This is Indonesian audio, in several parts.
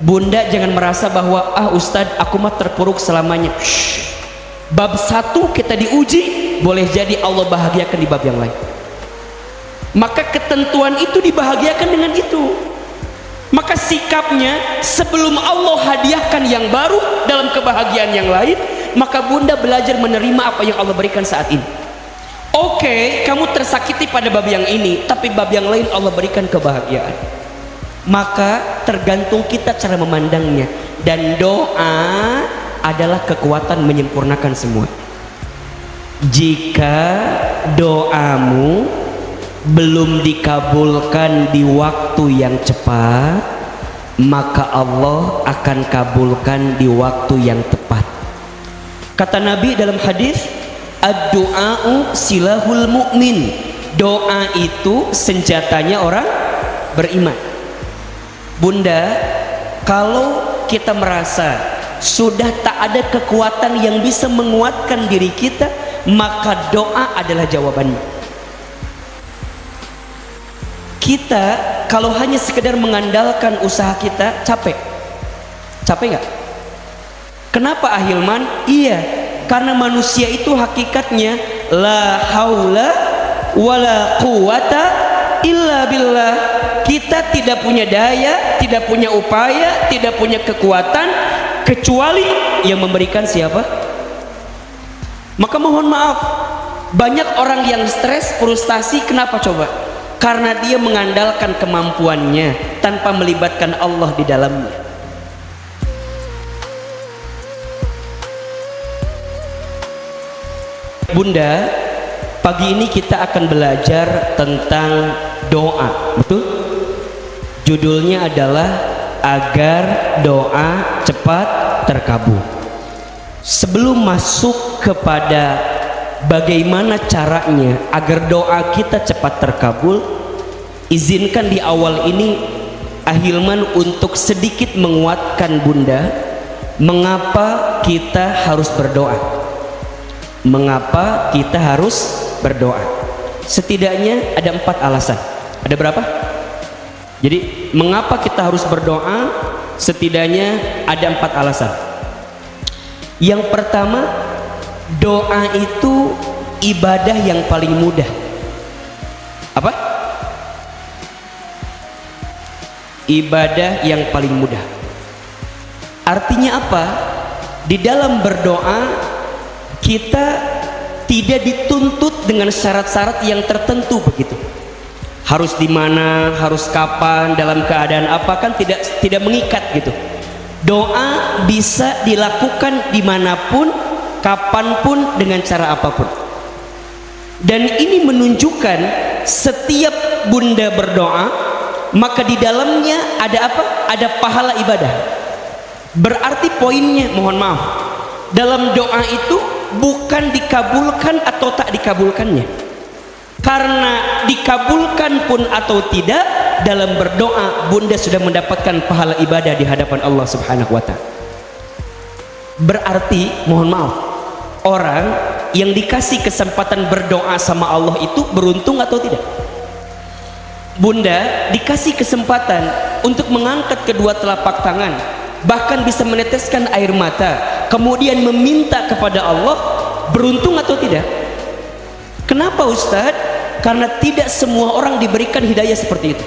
Bunda jangan merasa bahwa Ustadz aku mah terpuruk selamanya. Bab 1 kita diuji, boleh jadi Allah bahagiakan di bab yang lain. Maka ketentuan itu dibahagiakan dengan itu. Maka sikapnya sebelum Allah hadiahkan yang baru dalam kebahagiaan yang lain, maka bunda belajar menerima apa yang Allah berikan saat ini. Oke, kamu tersakiti pada bab yang ini, tapi bab yang lain Allah berikan kebahagiaan. Maka tergantung kita cara memandangnya. Dan doa adalah kekuatan menyempurnakan semua. Jika doamu belum dikabulkan di waktu yang cepat, maka Allah akan kabulkan di waktu yang tepat. Kata Nabi dalam hadis, ad-du'a'u silahul mu'min. Doa itu senjatanya orang beriman. Bunda, kalau kita merasa sudah tak ada kekuatan yang bisa menguatkan diri kita, maka doa adalah jawabannya. Kita kalau hanya sekedar mengandalkan usaha kita, capek nggak? Kenapa Ahilman? Iya, karena manusia itu hakikatnya la haula wala quwata illa billah. Kita tidak punya daya, tidak punya upaya, tidak punya kekuatan kecuali yang memberikan siapa? Maka mohon maaf, banyak orang yang stres, frustasi, kenapa coba? Karena dia mengandalkan kemampuannya tanpa melibatkan Allah di dalamnya. Bunda, pagi ini kita akan belajar tentang doa, betul? Judulnya adalah agar doa cepat terkabul. Sebelum masuk kepada bagaimana caranya agar doa kita cepat terkabul, izinkan di awal ini Ahilman untuk sedikit menguatkan bunda mengapa kita harus berdoa. Mengapa kita harus berdoa? Setidaknya ada 4 alasan. Ada berapa? Jadi mengapa kita harus berdoa? Setidaknya ada 4 alasan. Yang pertama, doa itu ibadah yang paling mudah. Apa? Ibadah yang paling mudah. Artinya apa? Di dalam berdoa kita tidak dituntut dengan syarat-syarat yang tertentu begitu. Harus di mana, harus kapan, dalam keadaan apa, kan tidak mengikat gitu. Doa bisa dilakukan dimanapun, kapanpun, dengan cara apapun. Dan ini menunjukkan setiap bunda berdoa, maka di dalamnya ada apa? Ada pahala ibadah. Berarti poinnya, mohon maaf, dalam doa itu bukan dikabulkan atau tak dikabulkannya. Karena dikabulkan pun atau tidak, dalam berdoa bunda sudah mendapatkan pahala ibadah di hadapan Allah Subhanahu wa ta'ala. Berarti, mohon maaf, orang yang dikasih kesempatan berdoa sama Allah itu beruntung atau tidak? Bunda dikasih kesempatan untuk mengangkat kedua telapak tangan, bahkan bisa meneteskan air mata, kemudian meminta kepada Allah, beruntung atau tidak? Kenapa Ustadz? Karena tidak semua orang diberikan hidayah seperti itu.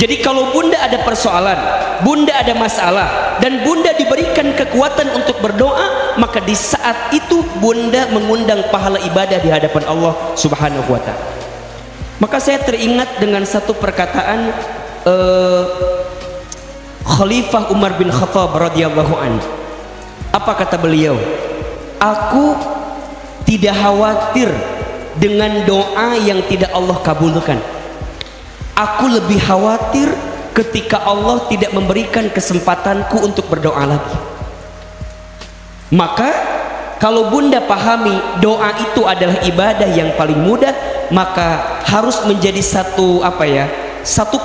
Jadi kalau bunda ada persoalan, bunda ada masalah, dan bunda diberikan kekuatan untuk berdoa, maka di saat itu bunda mengundang pahala ibadah di hadapan Allah Subhanahu wa ta'ala. Maka saya teringat dengan satu perkataan Khalifah Umar bin Khattab radhiyallahu anhu. Apa kata beliau? Aku tidak khawatir dengan doa yang tidak Allah kabulkan. Aku lebih khawatir ketika Allah tidak memberikan kesempatanku untuk berdoa lagi. Maka kalau bunda pahami doa itu adalah ibadah yang paling mudah, maka harus menjadi satu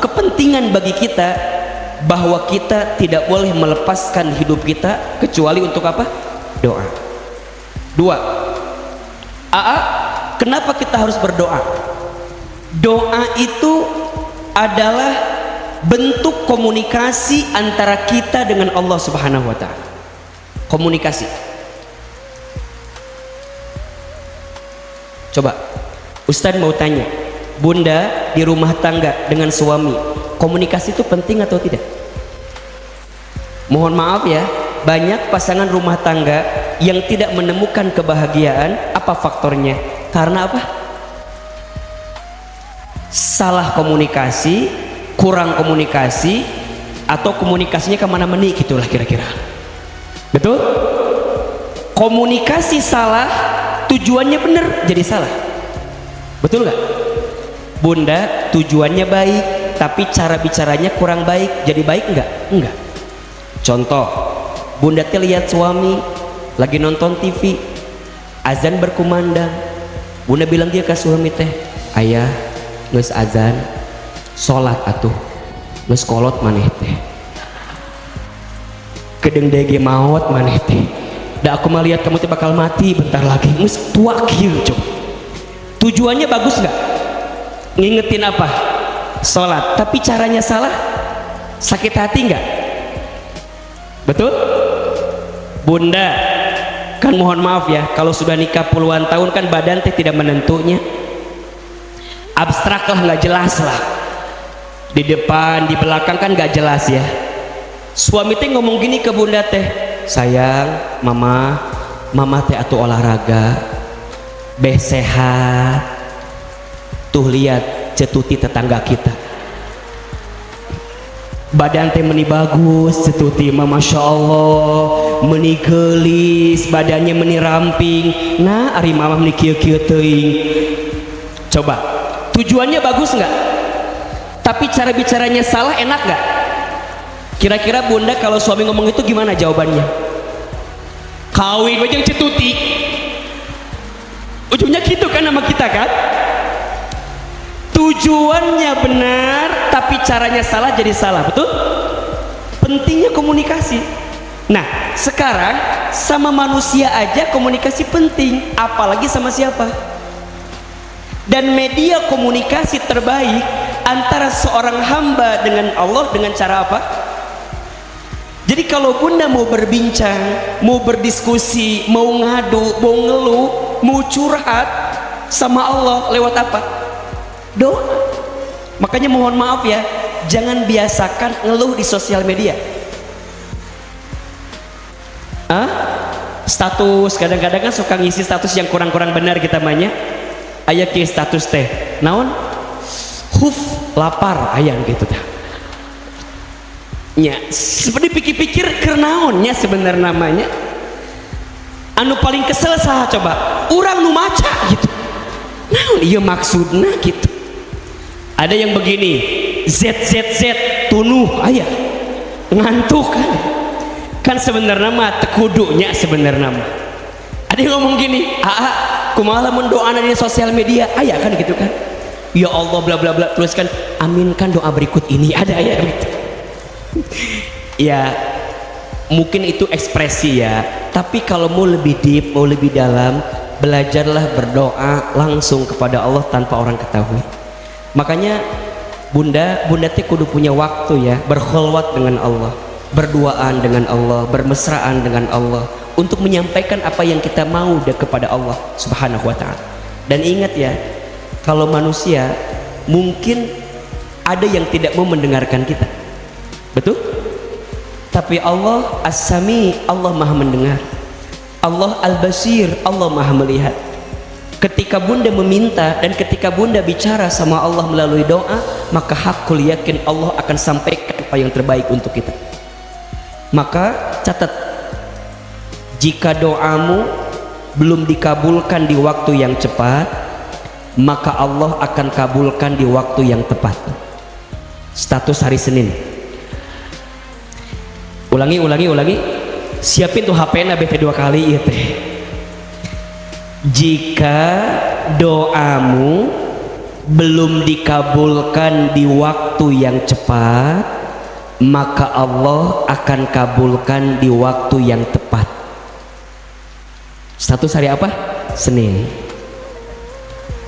kepentingan bagi kita bahwa kita tidak boleh melepaskan hidup kita kecuali untuk apa? Doa. 2. Kenapa kita harus berdoa? Doa itu adalah bentuk komunikasi antara kita dengan Allah Subhanahu wa taala. Komunikasi. Coba Ustadz mau tanya, Bunda di rumah tangga dengan suami, komunikasi itu penting atau tidak? Mohon maaf ya, banyak pasangan rumah tangga yang tidak menemukan kebahagiaan. Apa faktornya? Karena apa? Salah komunikasi, kurang komunikasi, atau komunikasinya kemana-mana gitulah kira-kira. Betul? Komunikasi salah, tujuannya benar jadi salah. Betul nggak? Bunda tujuannya baik tapi cara bicaranya kurang baik, jadi baik nggak? Enggak. Contoh, Bunda teh lihat suami lagi nonton TV, azan berkumandang, Bunda bilang dia ke suami teh, ayah geus azan salat atuh geus kolot maneh teh kedeng dege maot maneh teh da aku mah lihat kamu teh bakal mati bentar lagi geus tua kieu. Coba tujuannya bagus nggak? Ngingetin apa? Salat, tapi caranya salah, sakit hati nggak? Betul? Bunda kan mohon maaf ya, kalau sudah nikah puluhan tahun kan badan teh tidak menentunya, abstrak lah, nggak jelas lah, di depan di belakang kan nggak jelas ya. Suami teh ngomong gini ke Bunda teh, sayang mama teh atuh olahraga beh sehat, tuh lihat cetuti tetangga kita badan teh meni bagus, cetuti mah masya Allah meni gelis, badannya meni ramping, nah ari mama meni kieu-kieu teuing. Coba tujuannya bagus nggak? Tapi cara bicaranya salah, enak nggak? Kira-kira Bunda kalau suami ngomong itu gimana jawabannya? Kawin aja cetuti, ujungnya gitu kan sama kita kan? Tujuannya benar tapi caranya salah jadi salah. Betul? Pentingnya komunikasi. Nah sekarang sama manusia aja komunikasi penting, apalagi sama siapa? Dan media komunikasi terbaik antara seorang hamba dengan Allah dengan cara apa? Jadi kalau Bunda mau berbincang, mau berdiskusi, mau ngadu, mau ngeluh, mau curhat sama Allah lewat apa? Doa. Makanya mohon maaf ya, jangan biasakan ngeluh di sosial media. Status kadang-kadang kan suka ngisi status yang kurang-kurang benar kita banyak. Aya kieu status teh naon lapar aya gitu tah nya, seperti pikir-pikir kernaonnya sebenarnya namanya. Anu paling kesel saha coba? Urang nu maca gitu, naon ieu maksudna gitu. Ada yang begini, ZZZ tunuh aya ngantuk kan sebenarnya mah tekudunya sebenarnya mah. Ada yang ngomong gini, kumaha lamun doana di sosial media aya kan gitu kan, ya Allah bla bla bla, tuliskan aminkan doa berikut ini, ada ya gitu. Ya mungkin itu ekspresi ya, tapi kalau mau lebih deep, mau lebih dalam, belajarlah berdoa langsung kepada Allah tanpa orang ketahui. Makanya bunda teh kudu punya waktu ya, berkhulwat dengan Allah, berduaan dengan Allah, bermesraan dengan Allah, untuk menyampaikan apa yang kita mau kepada Allah Subhanahu wa ta'ala. Dan ingat ya, kalau manusia mungkin ada yang tidak mau mendengarkan kita, betul? Tapi Allah As-Sami, Allah maha mendengar. Allah Al-Basir, Allah maha melihat. Ketika Bunda meminta dan ketika Bunda bicara sama Allah melalui doa, maka hakul yakin Allah akan sampaikan apa yang terbaik untuk kita. Maka catat, jika doamu belum dikabulkan di waktu yang cepat, maka Allah akan kabulkan di waktu yang tepat. Status hari Senin. Ulangi. Siapin tuh HP-na BT 2 kali ya teh. Jika doamu belum dikabulkan di waktu yang cepat, maka Allah akan kabulkan di waktu yang tepat. Status hari apa? Senin.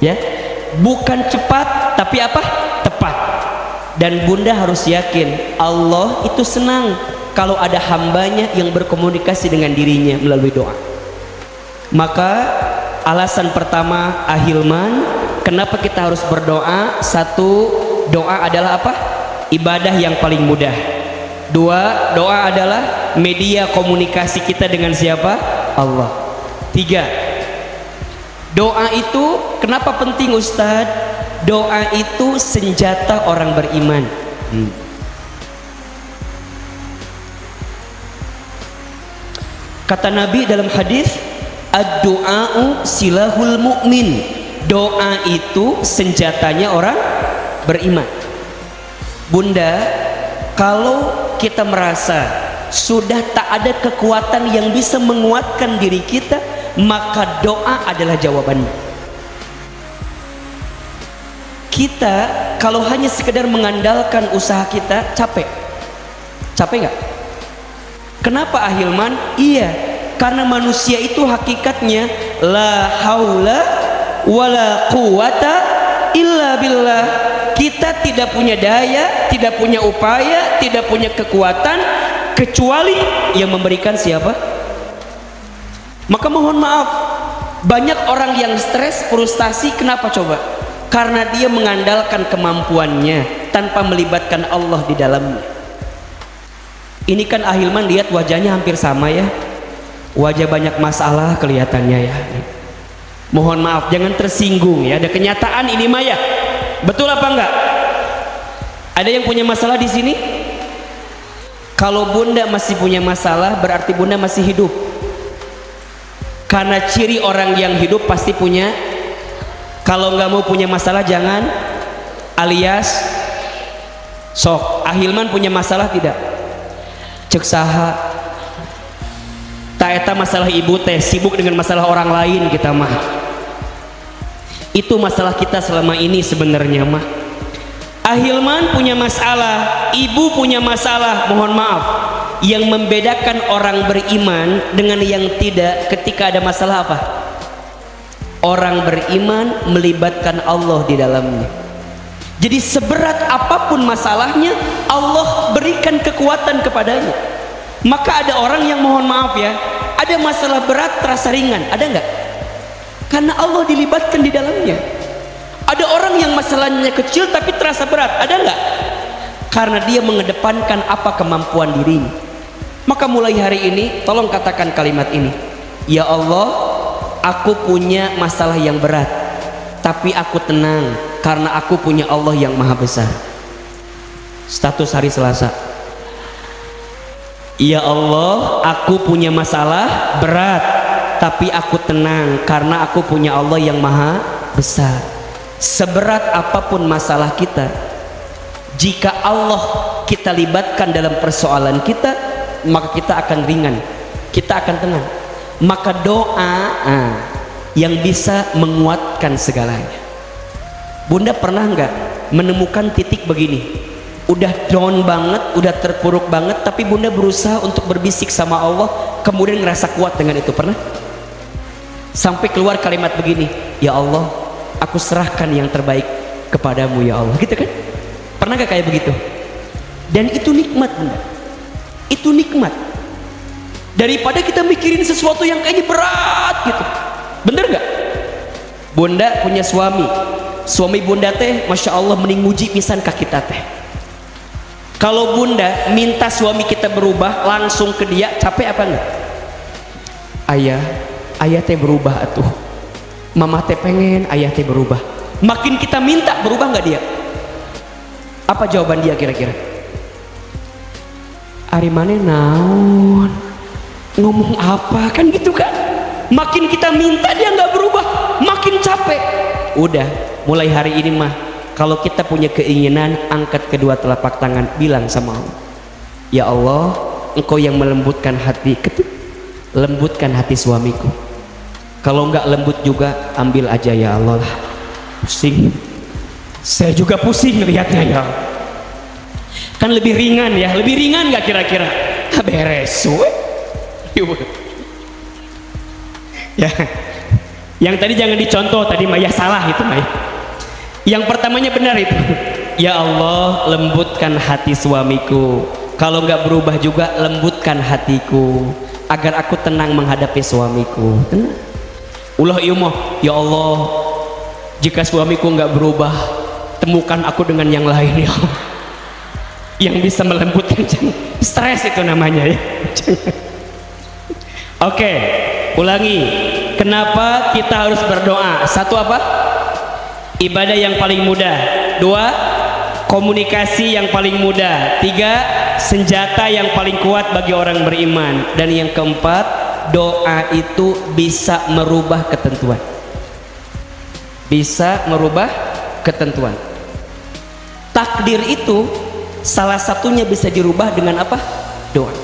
Ya, bukan cepat tapi apa? Tepat. Dan bunda harus yakin Allah itu senang kalau ada hambanya yang berkomunikasi dengan dirinya melalui doa. Maka alasan pertama Ahilman, kenapa kita harus berdoa? Satu, doa adalah apa? Ibadah yang paling mudah. Dua, doa adalah media komunikasi kita dengan siapa? Allah. Tiga, doa itu kenapa penting Ustadz? Doa itu senjata orang beriman. Kata Nabi dalam hadis, ad-du'a'u silahul mu'min. Doa itu senjatanya orang beriman. Bunda, kalau kita merasa sudah tak ada kekuatan yang bisa menguatkan diri kita, maka doa adalah jawabannya. Kita kalau hanya sekedar mengandalkan usaha kita, capek nggak? Kenapa Ahilman? Iya, karena manusia itu hakikatnya la haula wala quwata illa billah. Kita tidak punya daya, tidak punya upaya, tidak punya kekuatan kecuali yang memberikan siapa? Maka mohon maaf, banyak orang yang stres, frustasi, kenapa coba? Karena dia mengandalkan kemampuannya tanpa melibatkan Allah di dalamnya. Ini kan Ahilman lihat wajahnya hampir sama ya, wajah banyak masalah kelihatannya ya. Mohon maaf, jangan tersinggung ya, ada kenyataan ini Maya. Betul apa enggak? Ada yang punya masalah di sini? Kalau bunda masih punya masalah, berarti bunda masih hidup. Karena ciri orang yang hidup pasti punya. Kalau nggak mau punya masalah jangan, alias sok. Ahilman punya masalah tidak? Cek saha. Tak eta masalah ibu teh, sibuk dengan masalah orang lain kita mah. Itu masalah kita selama ini sebenarnya mah. Ahilman punya masalah, ibu punya masalah. Mohon maaf, yang membedakan orang beriman dengan yang tidak ketika ada masalah apa? Orang beriman melibatkan Allah di dalamnya. Jadi seberat apapun masalahnya, Allah berikan kekuatan kepadanya. Maka ada orang yang mohon maaf ya, ada masalah berat terasa ringan, ada nggak? Karena Allah dilibatkan di dalamnya. Ada orang yang masalahnya kecil tapi terasa berat, ada nggak? Karena dia mengedepankan apa kemampuan dirinya. Maka mulai hari ini tolong katakan kalimat ini, ya Allah, aku punya masalah yang berat, tapi aku tenang karena aku punya Allah yang maha besar. Status hari Selasa, ya Allah, aku punya masalah berat, tapi aku tenang karena aku punya Allah yang maha besar. Seberat apapun masalah kita, jika Allah kita libatkan dalam persoalan kita, maka kita akan ringan, kita akan tenang. Maka doa yang bisa menguatkan segalanya. Bunda pernah nggak menemukan titik begini, udah down banget, udah terpuruk banget, tapi bunda berusaha untuk berbisik sama Allah, kemudian ngerasa kuat dengan itu? Pernah? Sampai keluar kalimat begini, ya Allah, aku serahkan yang terbaik kepadamu ya Allah, gitu kan? Pernah nggak kayak begitu? Dan itu nikmat bunda, itu nikmat. Daripada kita mikirin sesuatu yang kayaknya berat gitu. Bener gak? Bunda punya suami, suami bunda teh Masya Allah mending muji pisan ka kita teh. Kalau bunda minta suami kita berubah langsung ke dia, capek apa enggak? Ayah teh berubah atuh, mama teh pengen ayah teh berubah. Makin kita minta, berubah nggak dia? Apa jawaban dia kira-kira? Ari maneh naon, ngomong apa, kan gitu kan? Makin kita minta dia nggak berubah, makin capek. Udah, mulai hari ini mah kalau kita punya keinginan, angkat kedua telapak tangan, bilang sama Allah, ya Allah, Engkau yang melembutkan hati, lembutkan hati suamiku. Kalau nggak lembut juga, ambil aja ya Allah lah. Pusing, saya juga pusing lihatnya ya. Kan lebih ringan ya, lebih ringan nggak kira-kira? Beres, ya. Yang tadi jangan dicontoh, tadi Maya salah itu Maya. Yang pertamanya benar itu. Ya Allah, lembutkan hati suamiku. Kalau nggak berubah juga, lembutkan hatiku agar aku tenang menghadapi suamiku. Tenang. Ulah iya mah, ya Allah, jika suamiku nggak berubah, temukan aku dengan yang lain ya Allah, yang bisa melembutkan. Stres itu namanya ya. Oke, ulangi. Kenapa kita harus berdoa? Satu apa? Ibadah yang paling mudah. Dua, komunikasi yang paling mudah. Tiga, senjata yang paling kuat bagi orang beriman. Dan yang keempat, doa itu bisa merubah ketentuan. Bisa merubah ketentuan. Takdir itu salah satunya bisa dirubah dengan apa? Doa.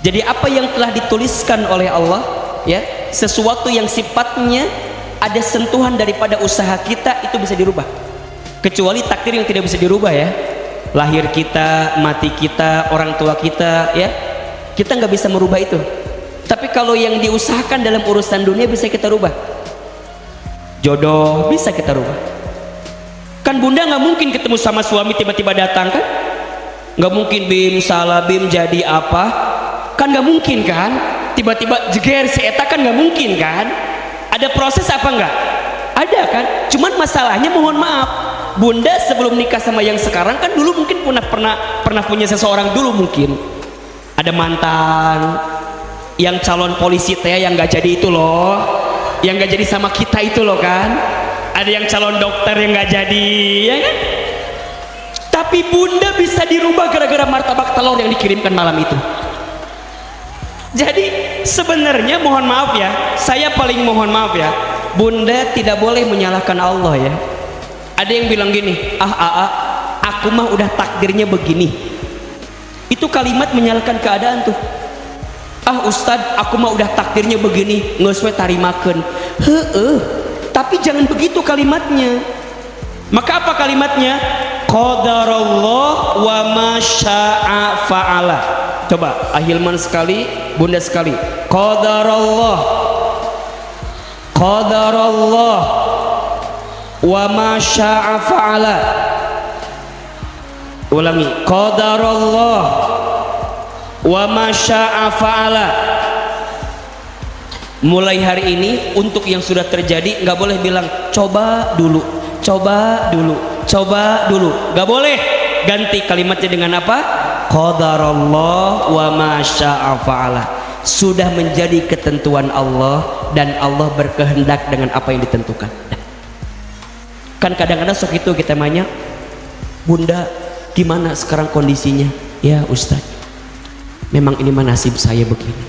Jadi apa yang telah dituliskan oleh Allah, ya, sesuatu yang sifatnya ada sentuhan daripada usaha kita, itu bisa dirubah. Kecuali takdir yang tidak bisa dirubah, ya, lahir kita, mati kita, orang tua kita, ya, kita nggak bisa merubah itu. Tapi kalau yang diusahakan dalam urusan dunia bisa kita rubah. Jodoh bisa kita rubah. Kan bunda nggak mungkin ketemu sama suami tiba-tiba datang, kan? Nggak mungkin bim salah bim jadi apa, kan nggak mungkin kan? Tiba-tiba jeger si eta, kan nggak mungkin kan? Ada proses apa enggak? Ada kan? Cuman masalahnya, mohon maaf, bunda sebelum nikah sama yang sekarang kan dulu mungkin pernah punya seseorang dulu, mungkin ada mantan yang calon polisi teh yang nggak jadi itu loh, yang nggak jadi sama kita itu loh kan? Ada yang calon dokter yang nggak jadi, ya kan? Tapi bunda bisa dirubah gara-gara martabak telur yang dikirimkan malam itu. Jadi sebenarnya mohon maaf ya, saya paling mohon maaf ya, bunda tidak boleh menyalahkan Allah ya. Ada yang bilang gini, aku mah udah takdirnya begini. Itu kalimat menyalahkan keadaan tuh. Ustad, aku mah udah takdirnya begini, geus we tarimakeun. Tapi jangan begitu kalimatnya. Maka apa kalimatnya? Qadarullah wa ma syaa fa'ala. Coba ahilman sekali, bunda sekali. Qadarullah wa ma syaa fa'ala. Ulangi. Qadarullah wa ma syaa fa'ala. Mulai hari ini untuk yang sudah terjadi nggak boleh bilang coba dulu, nggak boleh. Ganti kalimatnya dengan apa? Qadarullah wa ma syaa fa'ala. Sudah menjadi ketentuan Allah dan Allah berkehendak dengan apa yang ditentukan. Kan kadang-kadang sok itu kita tanya, bunda gimana sekarang kondisinya? Ya Ustaz, memang ini mah nasib saya begini.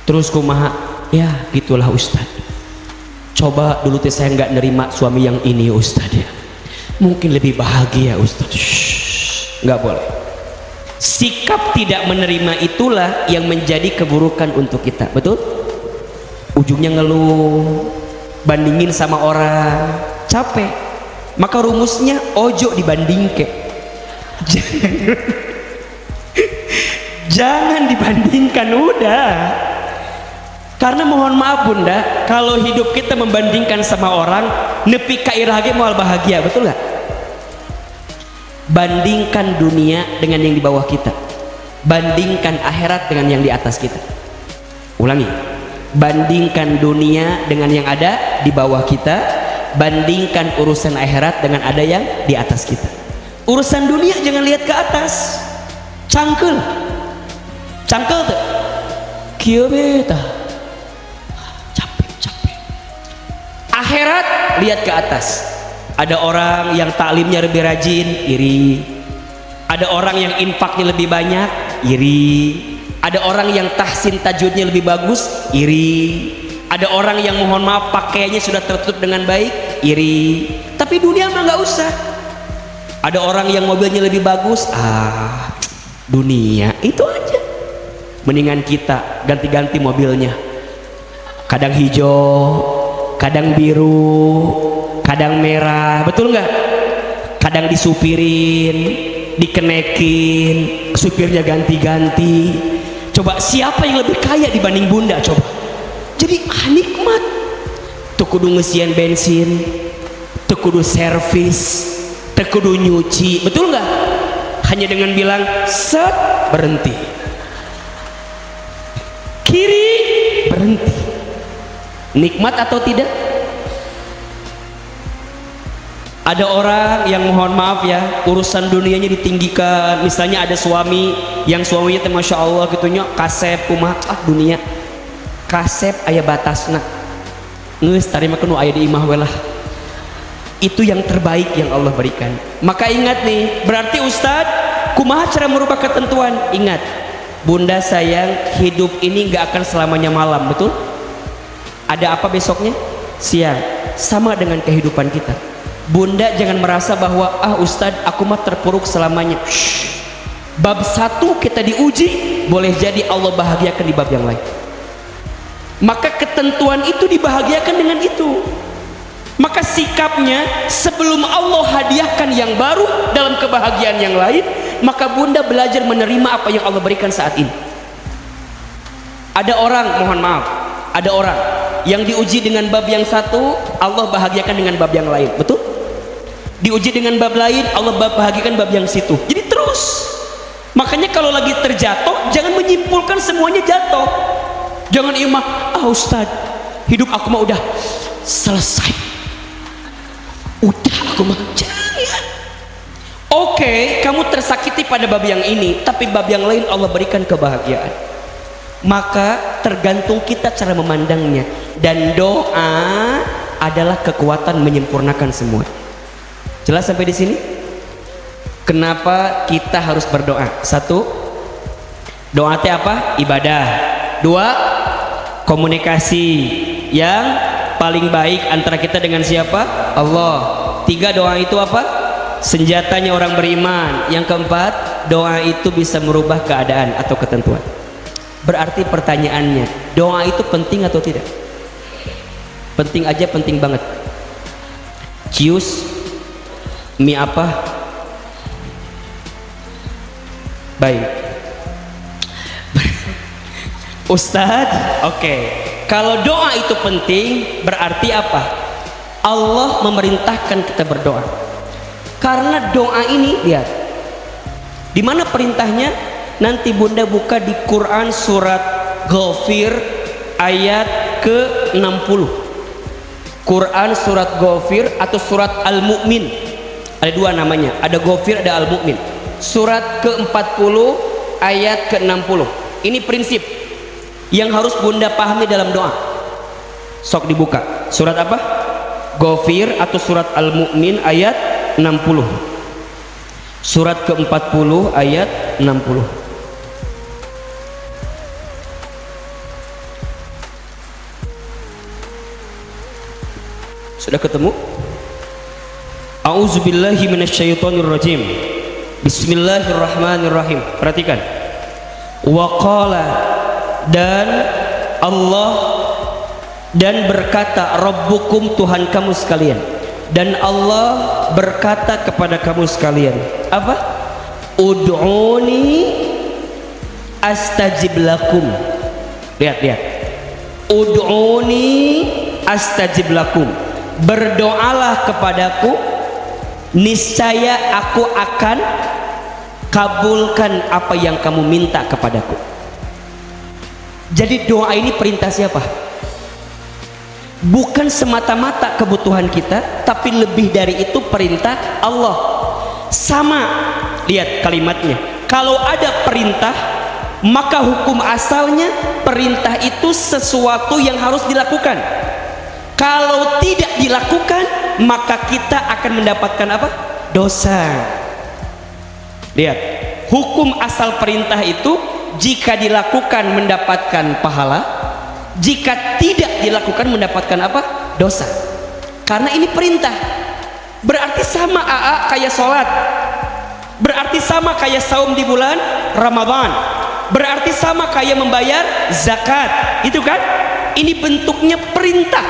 Terus kumaha? Ya gitulah Ustaz. Coba dulu teh saya nggak nerima suami yang ini Ustaz ya. Mungkin lebih bahagia Ustaz. Nggak boleh. Sikap tidak menerima itulah yang menjadi keburukan untuk kita. Betul? Ujungnya ngeluh, bandingin sama orang, capek. Maka rumusnya ojo dibandingke. Jangan dibandingkan, udah. Karena mohon maaf bunda, kalau hidup kita membandingkan sama orang, nepi ka irah ge moal bahagia, betul nggak? Bandingkan dunia dengan yang di bawah kita, bandingkan akhirat dengan yang di atas kita. Ulangi, bandingkan dunia dengan yang ada di bawah kita, bandingkan urusan akhirat dengan ada yang di atas kita. Urusan dunia jangan lihat ke atas, cangkel tuh, kieu beta. Akhirat lihat ke atas. Ada orang yang taklimnya lebih rajin, iri. Ada orang yang infaknya lebih banyak, iri. Ada orang yang tahsin tajwidnya lebih bagus, iri. Ada orang yang mohon maaf pakaiannya sudah tertutup dengan baik, iri. Tapi dunia mah nggak usah. Ada orang yang mobilnya lebih bagus, dunia itu aja. Mendingan kita ganti-ganti mobilnya. Kadang hijau, kadang biru, kadang merah, betul nggak? Kadang disupirin, dikenekin, supirnya ganti-ganti. Coba siapa yang lebih kaya dibanding bunda? Coba. Jadi nikmat. Tuh kudu ngesian bensin, tuh kudu servis, tekudu nyuci, betul nggak? Hanya dengan bilang set berhenti, kiri berhenti. Nikmat atau tidak? Ada orang yang mohon maaf ya, urusan dunianya ditinggikan. Misalnya ada suami yang suaminya teh masya Allah gitunya kasep kumaha dunia kasep aya batasna geus tarima kanu aya di imah we lah. Itu yang terbaik yang Allah berikan. Maka ingat nih, berarti Ustadz kumaha cara merubah ketentuan? Ingat, bunda sayang, hidup ini gak akan selamanya malam, betul? Ada apa besoknya? Siang. Sama dengan kehidupan kita. Bunda jangan merasa bahwa Ustadz aku mah terpuruk selamanya. Bab 1 kita diuji, boleh jadi Allah bahagiakan di bab yang lain. Maka ketentuan itu dibahagiakan dengan itu. Maka sikapnya sebelum Allah hadiahkan yang baru dalam kebahagiaan yang lain, maka bunda belajar menerima apa yang Allah berikan saat ini. Ada orang, mohon maaf, ada orang yang diuji dengan bab yang satu, Allah bahagiakan dengan bab yang lain, betul? Diuji dengan bab lain, Allah bahagiakan bab yang situ. Jadi terus. Makanya kalau lagi terjatuh, jangan menyimpulkan semuanya jatuh. Jangan imah, Ustadz, hidup aku mah udah selesai. Udah aku mah jangan. Oke, kamu tersakiti pada bab yang ini, tapi bab yang lain Allah berikan kebahagiaan. Maka tergantung kita cara memandangnya. Dan doa adalah kekuatan menyempurnakan semua. Jelas sampai di sini? Kenapa kita harus berdoa? 1, doa teh apa? Ibadah. 2, komunikasi yang paling baik antara kita dengan siapa? Allah. 3, doa itu apa? Senjatanya orang beriman. Yang keempat, doa itu bisa merubah keadaan atau ketentuan. Berarti pertanyaannya, doa itu penting atau tidak? Penting aja, penting banget. Cius mie apa? Baik. Ustadz, oke. Kalau doa itu penting, berarti apa? Allah memerintahkan kita berdoa. Karena doa ini, lihat, di mana perintahnya? Nanti bunda buka di Quran surat Ghafir ayat ke-60. Quran surat Ghafir atau surat Al-Mu'min. Ada dua namanya, ada Ghafir, ada Al-Mu'min. Surat ke-40 ayat ke-60. Ini prinsip yang harus bunda pahami dalam doa. Sok dibuka. Surat apa? Ghafir atau surat Al-Mu'min ayat 60. Surat ke-40 ayat 60. Sudah ketemu? A'udzubillahi minasyaitonirrajim. Bismillahirrahmanirrahim. Perhatikan. Waqala, dan Allah dan berkata, Rabbukum, Tuhan kamu sekalian. Dan Allah berkata kepada kamu sekalian, apa? Ud'uni astajib lakum. Lihat. Ud'uni astajib lakum. Berdoalah kepadaku, niscaya aku akan kabulkan apa yang kamu minta kepadaku. Jadi doa ini perintah siapa? Bukan semata-mata kebutuhan kita, tapi lebih dari itu perintah Allah. Sama, lihat kalimatnya. Kalau ada perintah, maka hukum asalnya perintah itu sesuatu yang harus dilakukan. Kalau tidak dilakukan, maka kita akan mendapatkan apa? Dosa. Lihat, hukum asal perintah itu jika dilakukan mendapatkan pahala, jika tidak dilakukan mendapatkan apa? Dosa. Karena ini perintah. Berarti sama kayak sholat. Berarti sama kayak saum di bulan Ramadan. Berarti sama kayak membayar zakat. Itu kan? Ini bentuknya perintah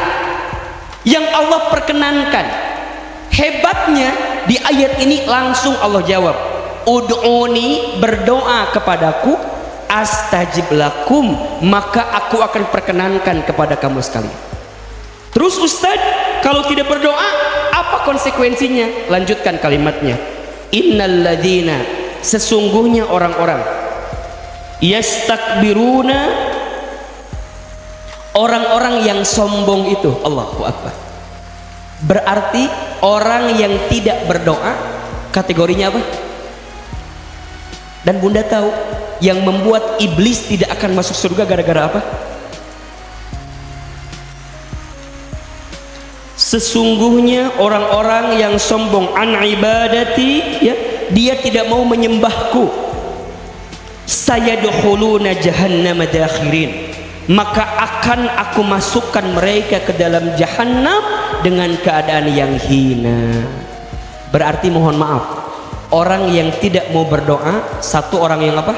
yang Allah perkenankan. Hebatnya di ayat ini langsung Allah jawab, Ud'uni, berdoa kepadaku, astajib lakum, maka aku akan perkenankan kepada kamu sekalian. Terus Ustadz, kalau tidak berdoa, Apa konsekuensinya? Lanjutkan kalimatnya. Innal ladzina, sesungguhnya orang-orang, yastakbiruna, orang-orang yang sombong itu. Allahu Akbar. Berarti orang yang tidak berdoa kategorinya apa? Dan Bunda tahu yang membuat iblis tidak akan masuk surga gara-gara apa? Sesungguhnya orang-orang yang sombong an ibadati, ya, dia tidak mau menyembahku, sayadkhuluna jahannam dakhirin, maka akan aku masukkan mereka ke dalam jahanam dengan keadaan yang hina. Berarti mohon maaf, orang yang tidak mau berdoa, satu orang yang apa?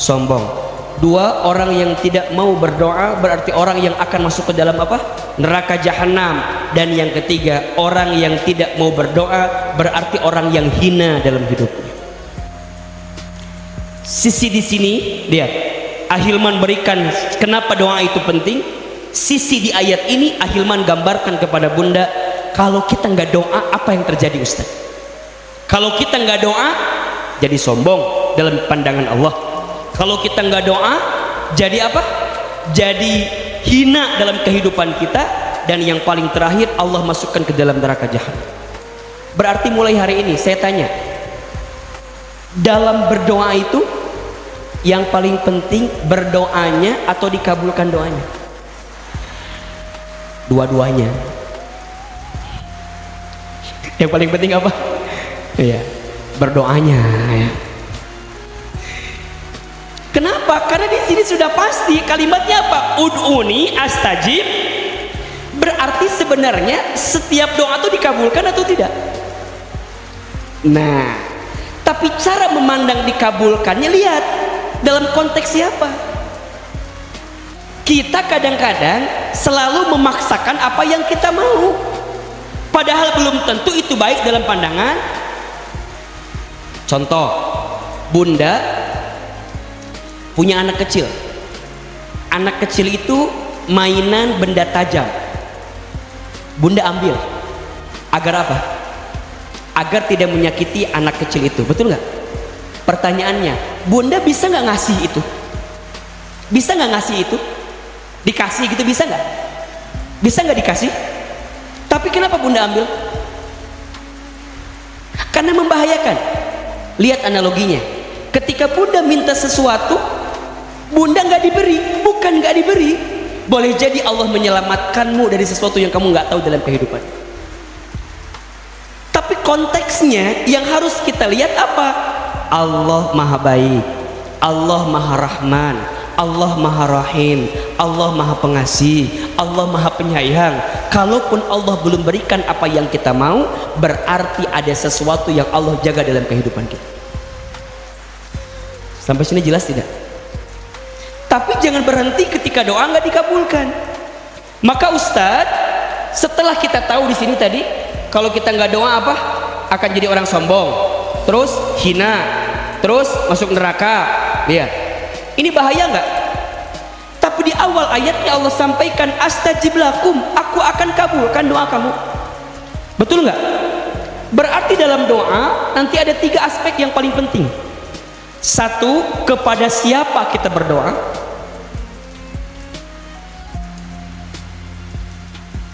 Sombong. Dua, orang yang tidak mau berdoa berarti orang yang akan masuk ke dalam apa? Neraka jahanam. Dan yang ketiga, orang yang tidak mau berdoa berarti orang yang hina dalam hidupnya. Sisi di sini lihat, Ahilman berikan kenapa doa itu penting. Sisi di ayat ini Ahilman gambarkan kepada Bunda, kalau kita nggak doa apa yang terjadi Ustaz? Kalau kita nggak doa jadi sombong dalam pandangan Allah. Kalau kita nggak doa jadi apa? Jadi hina dalam kehidupan kita. Dan yang paling terakhir, Allah masukkan ke dalam neraka jahanam. Berarti mulai hari ini saya tanya, dalam berdoa itu yang paling penting berdoanya atau dikabulkan doanya? Dua-duanya. Yang paling penting apa? Iya, berdoanya ya. Kenapa? Karena di sini sudah pasti kalimatnya apa? Ud'uni astajib. Berarti sebenarnya setiap doa itu dikabulkan atau tidak? Nah, tapi cara memandang dikabulkannya lihat dalam konteks siapa. Kita kadang-kadang selalu memaksakan apa yang kita mau, padahal belum tentu itu baik dalam pandangan. Contoh, Bunda punya anak kecil. Anak kecil itu mainan benda tajam. Bunda ambil. Agar apa? Agar tidak menyakiti anak kecil itu. Betul nggak? Pertanyaannya, Bunda bisa nggak ngasih itu? Bisa nggak ngasih itu? Dikasih gitu bisa nggak? Bisa nggak dikasih? Tapi kenapa Bunda ambil? Karena membahayakan. Lihat analoginya. Ketika Bunda minta sesuatu, Bunda nggak diberi, bukan nggak diberi. Boleh jadi Allah menyelamatkanmu dari sesuatu yang kamu nggak tahu dalam kehidupan. Tapi konteksnya yang harus kita lihat apa? Allah maha baik, Allah maha rahman, Allah maha rahim, Allah maha pengasih, Allah maha penyayang. Kalaupun Allah belum berikan apa yang kita mau, berarti ada sesuatu yang Allah jaga dalam kehidupan kita. Sampai sini jelas tidak? Tapi jangan berhenti ketika doa nggak dikabulkan. Maka Ustadz, setelah kita tahu di sini tadi, kalau kita nggak doa apa? Akan jadi orang sombong, terus hina, terus masuk neraka. Lihat, ini bahaya nggak? Tapi di awal ayatnya Allah sampaikan astajib lakum, aku akan kabulkan doa kamu. Betul nggak? Berarti dalam doa nanti ada 3 aspek yang paling penting. Satu, kepada siapa kita berdoa?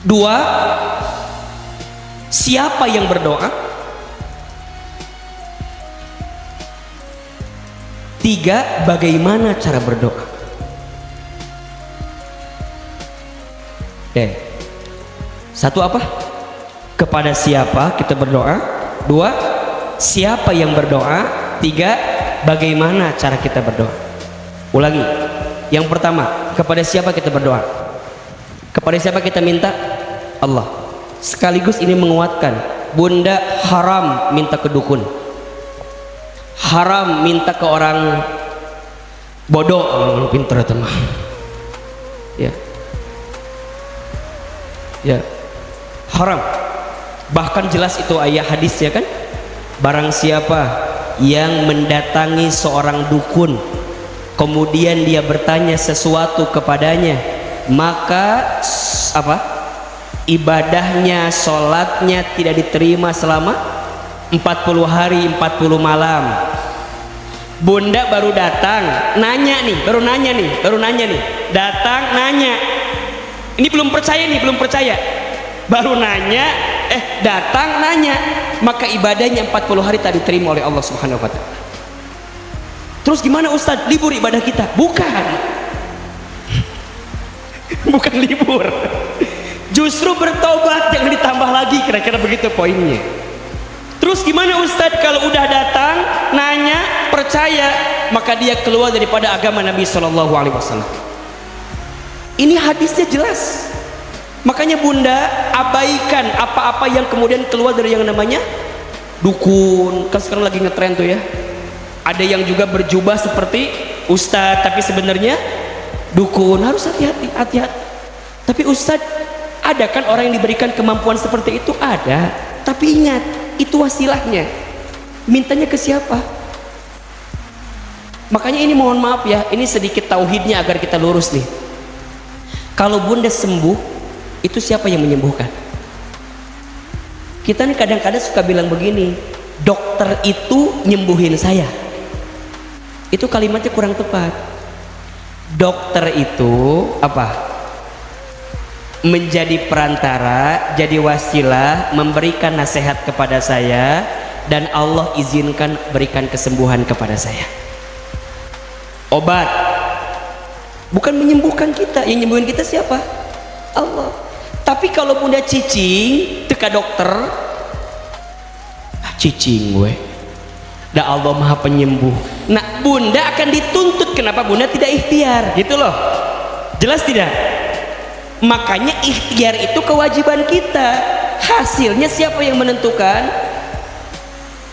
Dua, siapa yang berdoa? Tiga, bagaimana cara berdoa? Oke. Satu apa? Kepada siapa kita berdoa? Dua, siapa yang berdoa? Tiga, bagaimana cara kita berdoa? Ulangi. Yang pertama, kepada siapa kita berdoa? Kepada siapa kita minta? Allah. Sekaligus ini menguatkan, Bunda haram minta ke dukun, haram minta ke orang bodoh, orang pintar teman. Ya, ya, haram. Bahkan jelas itu ayat hadisnya kan, barang siapa yang mendatangi seorang dukun kemudian dia bertanya sesuatu kepadanya, maka apa? ibadahnya, sholatnya tidak diterima selama 40 hari 40 malam. Bunda baru datang nanya nih, baru nanya nih, datang nanya, ini belum percaya, baru nanya, datang nanya, maka ibadahnya 40 hari tak diterima oleh Allah Subhanahu wa ta'ala. Terus gimana Ustadz? Libur ibadah kita? Bukan bukan libur, justru bertobat, jangan ditambah lagi, kira-kira begitu poinnya. Terus gimana Ustadz? Kalau udah datang nanya, percaya, maka dia keluar daripada agama Nabi Shallallahu Alaihi Wasallam. Ini hadisnya jelas. Makanya Bunda abaikan apa-apa yang kemudian keluar dari yang namanya dukun. Kan sekarang lagi ngetren tuh ya. Ada yang juga berjubah seperti Ustadz, tapi sebenarnya dukun. Harus hati-hati. Tapi Ustadz, ada kan orang yang diberikan kemampuan seperti itu? Ada. Tapi ingat, itu wasilahnya. Mintanya ke siapa? Makanya ini mohon maaf ya, ini sedikit tauhidnya agar kita lurus nih. Kalau Bunda sembuh, itu siapa yang menyembuhkan? Kita nih kadang-kadang suka bilang begini, dokter itu nyembuhin saya. Itu kalimatnya kurang tepat. Dokter itu apa? Menjadi perantara, jadi wasilah, memberikan nasihat kepada saya, dan Allah izinkan berikan kesembuhan kepada saya. Obat bukan menyembuhkan kita, yang menyembuhkan kita siapa? Allah. Tapi kalau Bunda cicing teka dokter, cicing gue, dah Allah maha penyembuh. Nah Bunda akan dituntut, kenapa Bunda tidak ikhtiar, gitu loh. Jelas tidak? Makanya ikhtiar itu kewajiban kita. Hasilnya siapa yang menentukan?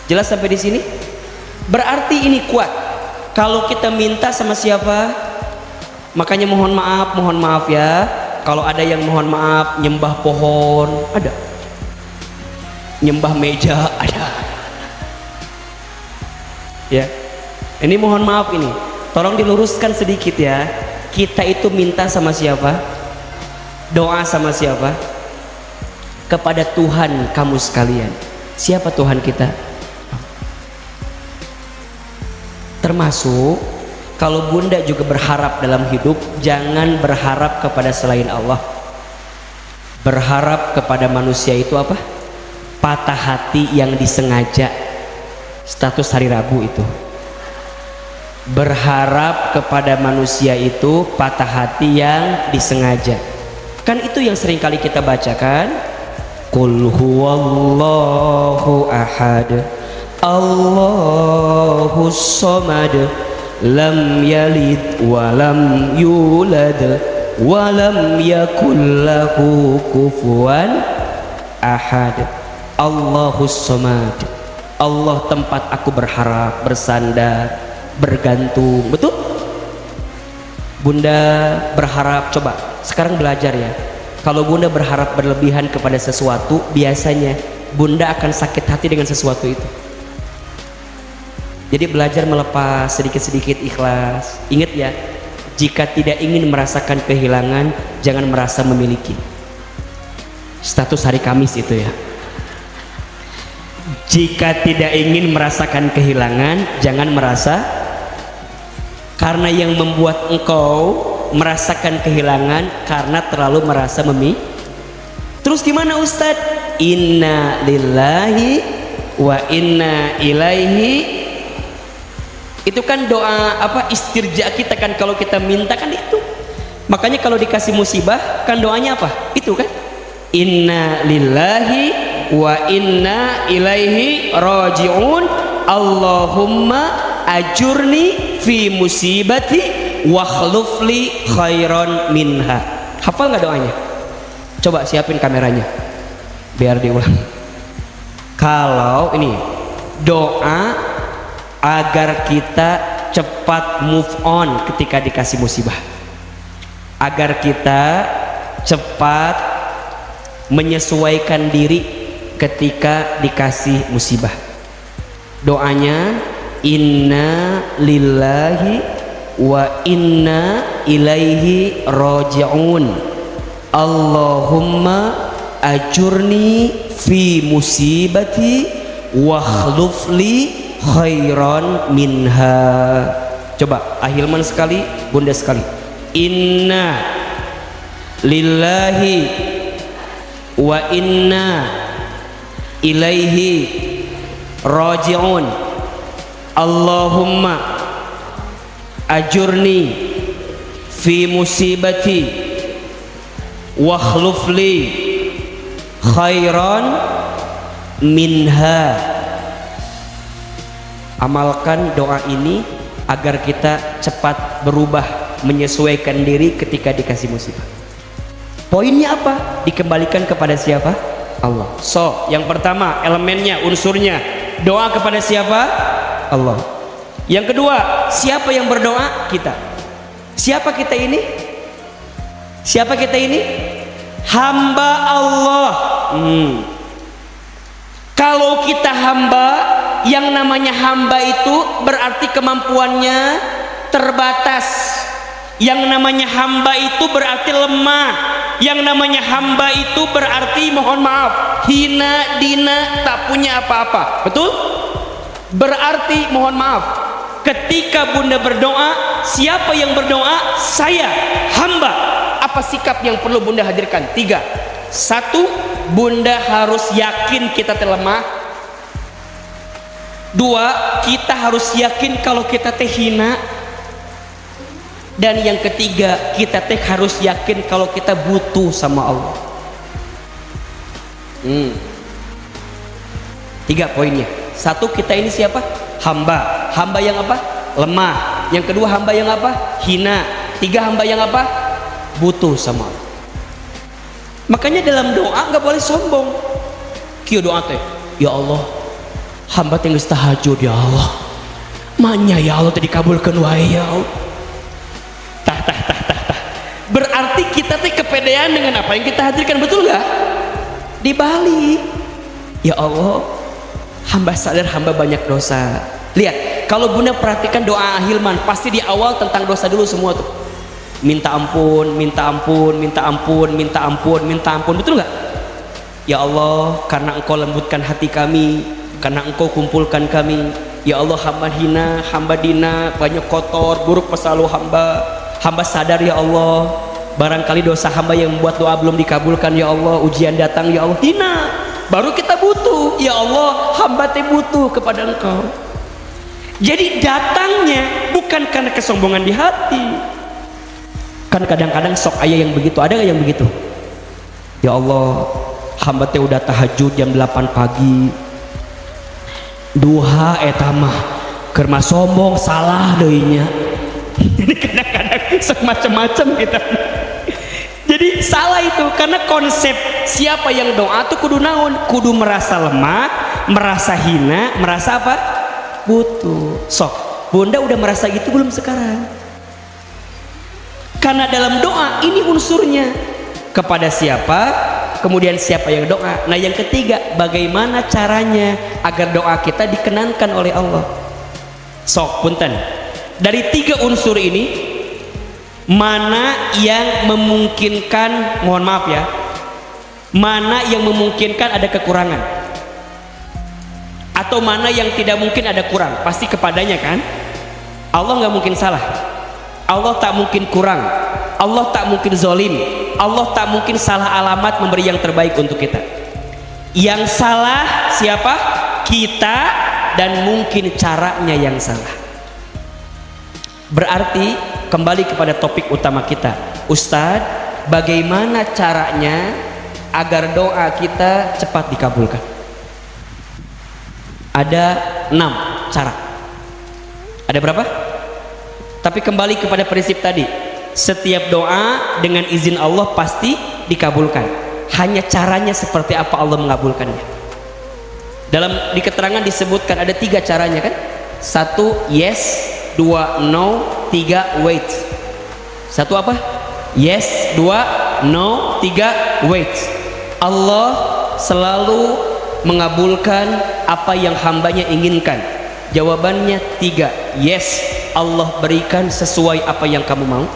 Jelas sampai di sini? Berarti ini kuat. Kalau kita minta sama siapa? Makanya mohon maaf ya. Kalau ada yang mohon maaf nyembah pohon, ada. Nyembah meja, ada. Ya. Ini mohon maaf ini. Tolong diluruskan sedikit ya. Kita itu minta sama siapa? Doa sama siapa? Kepada Tuhan kamu sekalian. Siapa Tuhan kita? Termasuk kalau Bunda juga berharap dalam hidup, jangan berharap kepada selain Allah. Berharap kepada manusia itu apa? Patah hati yang disengaja. Status hari Rabu itu. Berharap kepada manusia itu patah hati yang disengaja. Kan itu yang sering kali kita bacakan. Qul huwallahu ahad, Allahus somad, lam yalid wa lam yulad wa lam yakul lahu kufuwan ahad. Allahus somad, Allah tempat aku berharap, bersandar, bergantung. Betul? Bunda berharap, coba sekarang belajar ya. Kalau Bunda berharap berlebihan kepada sesuatu, biasanya Bunda akan sakit hati dengan sesuatu itu. Jadi belajar melepas sedikit-sedikit, ikhlas. Ingat ya, jika tidak ingin merasakan kehilangan, jangan merasa memiliki. Status hari Kamis itu ya. Jika tidak ingin merasakan kehilangan, jangan merasa. Karena yang membuat engkau merasakan kehilangan karena terlalu merasa Terus gimana Ustadz? Inna lillahi wa inna ilaihi. Itu kan doa apa, istirja kita kan, kalau kita minta kan itu. Makanya kalau dikasih musibah kan doanya apa? Itu kan. Inna lillahi wa inna ilaihi raji'un. Allahumma ajurni fi musibati wa khlufli khairan minha. Hafal nggak doanya? Coba siapin kameranya biar diulang. Kalau ini doa agar kita cepat move on ketika dikasih musibah, agar kita cepat menyesuaikan diri ketika dikasih musibah. Doanya inna lillahi wa inna ilaihi raji'un. Allahumma ajurni fi musibati wakhlufli khairan minha. Coba ahilman sekali, bunda sekali. Inna lillahi wa inna ilaihi raji'un. Allahumma ajurni fi musibati wakhlufli khairan minha. Amalkan doa ini agar kita cepat berubah, menyesuaikan diri ketika dikasih musibah. Poinnya apa? Dikembalikan kepada siapa? Allah. So, yang pertama elemennya, unsurnya, doa kepada siapa? Allah. Yang kedua, siapa yang berdoa? Kita. Siapa kita ini? Siapa kita ini? Hamba Allah. Kalau kita hamba, yang namanya hamba itu berarti kemampuannya terbatas. Yang namanya hamba itu berarti lemah. Yang namanya hamba itu berarti, mohon maaf, hina dina, tak punya apa-apa. Betul? Berarti, mohon maaf, ketika bunda berdoa, siapa yang berdoa? Saya, hamba. Apa sikap yang perlu bunda hadirkan? 3. 1, bunda harus yakin kita terlemah. 2, kita harus yakin kalau kita hina. Dan yang ketiga, kita harus yakin kalau kita butuh sama Allah. 3 poinnya. 1, kita ini siapa? Hamba. Hamba yang apa? Lemah. Yang kedua, hamba yang apa? Hina. 3, hamba yang apa? Butuh sama Allah. Makanya dalam doa nggak boleh sombong. Kio doa teh, ya Allah, hamba tinggal tahajud ya Allah. Manya ya Allah tadi kabulkan wae ya Allah. Tah. Berarti kita kepedean dengan apa yang kita hadirkan, betul nggak? Dibalik. Ya Allah, hamba sadar hamba banyak dosa. Lihat, kalau bunda perhatikan doa Hilman, pasti di awal tentang dosa dulu semua tuh. Minta ampun, minta ampun, minta ampun, minta ampun, minta ampun, betul nggak? Ya Allah, karena Engkau lembutkan hati kami, karena Engkau kumpulkan kami. Ya Allah, hamba hina, hamba dina, banyak kotor, buruk masa lalu hamba. Hamba sadar ya Allah, barangkali dosa hamba yang membuat doa belum dikabulkan ya Allah. Ujian datang ya Allah, hina. Baru kita butuh, ya Allah, hamba butuh kepada Engkau. Jadi datangnya bukan karena kesombongan di hati. Kan kadang-kadang sok ayah yang begitu, ada nggak yang begitu? Ya Allah, hamba udah tahajud jam 8 pagi, duha etamah kerma sombong salah deuinya. Jadi kadang-kadang sok macam-macam kita. Jadi salah itu karena konsep siapa yang doa tuh kudu naon, kudu merasa lemah, merasa hina, merasa apa? Butuh. Sok, bunda udah merasa gitu belum sekarang? Karena dalam doa ini unsurnya kepada siapa, kemudian siapa yang doa. Nah yang ketiga, bagaimana caranya agar doa kita dikenankan oleh Allah. Sok punten, dari 3 unsur ini mana yang memungkinkan, mohon maaf ya, mana yang memungkinkan ada kekurangan, atau mana yang tidak mungkin ada kurang? Pasti kepadanya kan. Allah nggak mungkin salah, Allah tak mungkin kurang, Allah tak mungkin zolim, Allah tak mungkin salah alamat memberi yang terbaik untuk kita. Yang salah siapa? Kita, dan mungkin caranya yang salah. Berarti kembali kepada topik utama kita, Ustadz, bagaimana caranya agar doa kita cepat dikabulkan? Ada 6 cara. Ada berapa? Tapi kembali kepada prinsip tadi, setiap doa dengan izin Allah pasti dikabulkan. Hanya caranya seperti apa Allah mengabulkannya. Di keterangan disebutkan ada 3 caranya kan? 1 yes, 2 no, 3 wait. 1 apa? Yes, 2 no, 3 wait. Allah selalu mengabulkan apa yang hambanya inginkan. Jawabannya 3 yes, Allah berikan sesuai apa yang kamu mau.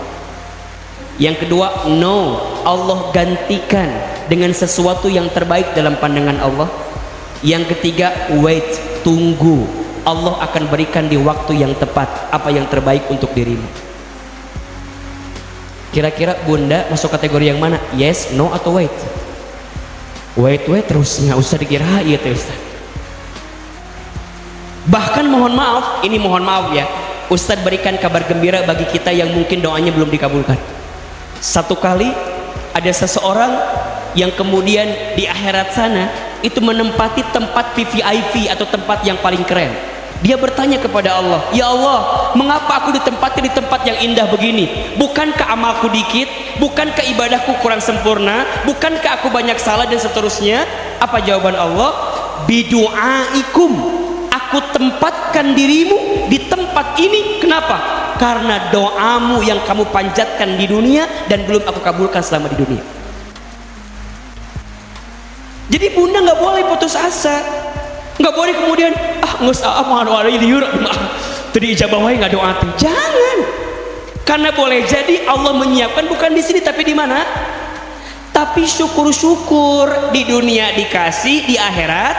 Yang kedua no, Allah gantikan dengan sesuatu yang terbaik dalam pandangan Allah. Yang ketiga, wait, tunggu, Allah akan berikan di waktu yang tepat apa yang terbaik untuk dirimu. Kira-kira bunda masuk kategori yang mana? Yes, no, atau wait? Wait terus, nggak usah dikira iya terus. Bahkan mohon maaf ya, Ustadz berikan kabar gembira bagi kita yang mungkin doanya belum dikabulkan. Satu kali ada seseorang yang kemudian di akhirat sana itu menempati tempat VVIP atau tempat yang paling keren. Dia bertanya kepada Allah, ya Allah, mengapa aku ditempati di tempat yang indah begini? Bukankah amalku dikit? Bukankah ibadahku kurang sempurna? Bukankah aku banyak salah dan seterusnya? Apa jawaban Allah? Bidu'aikum, aku tempatkan dirimu di tempat ini. Kenapa? Karena doamu yang kamu panjatkan di dunia dan belum aku kabulkan selama di dunia. Jadi bunda nggak boleh putus asa, nggak boleh kemudian nggak usah doa liur tadi ijabah wae nggak doa. Jangan, karena boleh jadi Allah menyiapkan bukan di sini tapi di mana? Tapi syukur-syukur di dunia dikasih, di akhirat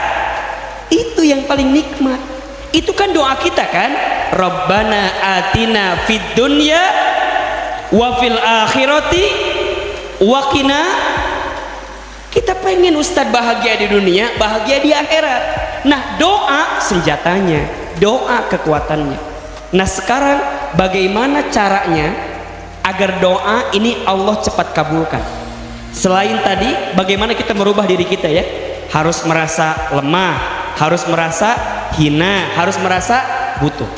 itu yang paling nikmat. Itu kan doa kita kan, Rabbana atina fid dunya wa fil akhirati wa qina. Kita pengen Ustadz bahagia di dunia, bahagia di akhirat. Nah, doa senjatanya, doa kekuatannya. Nah, sekarang bagaimana caranya agar doa ini Allah cepat kabulkan? Selain tadi, bagaimana kita merubah diri kita ya? Harus merasa lemah, harus merasa hina, harus merasa butuh.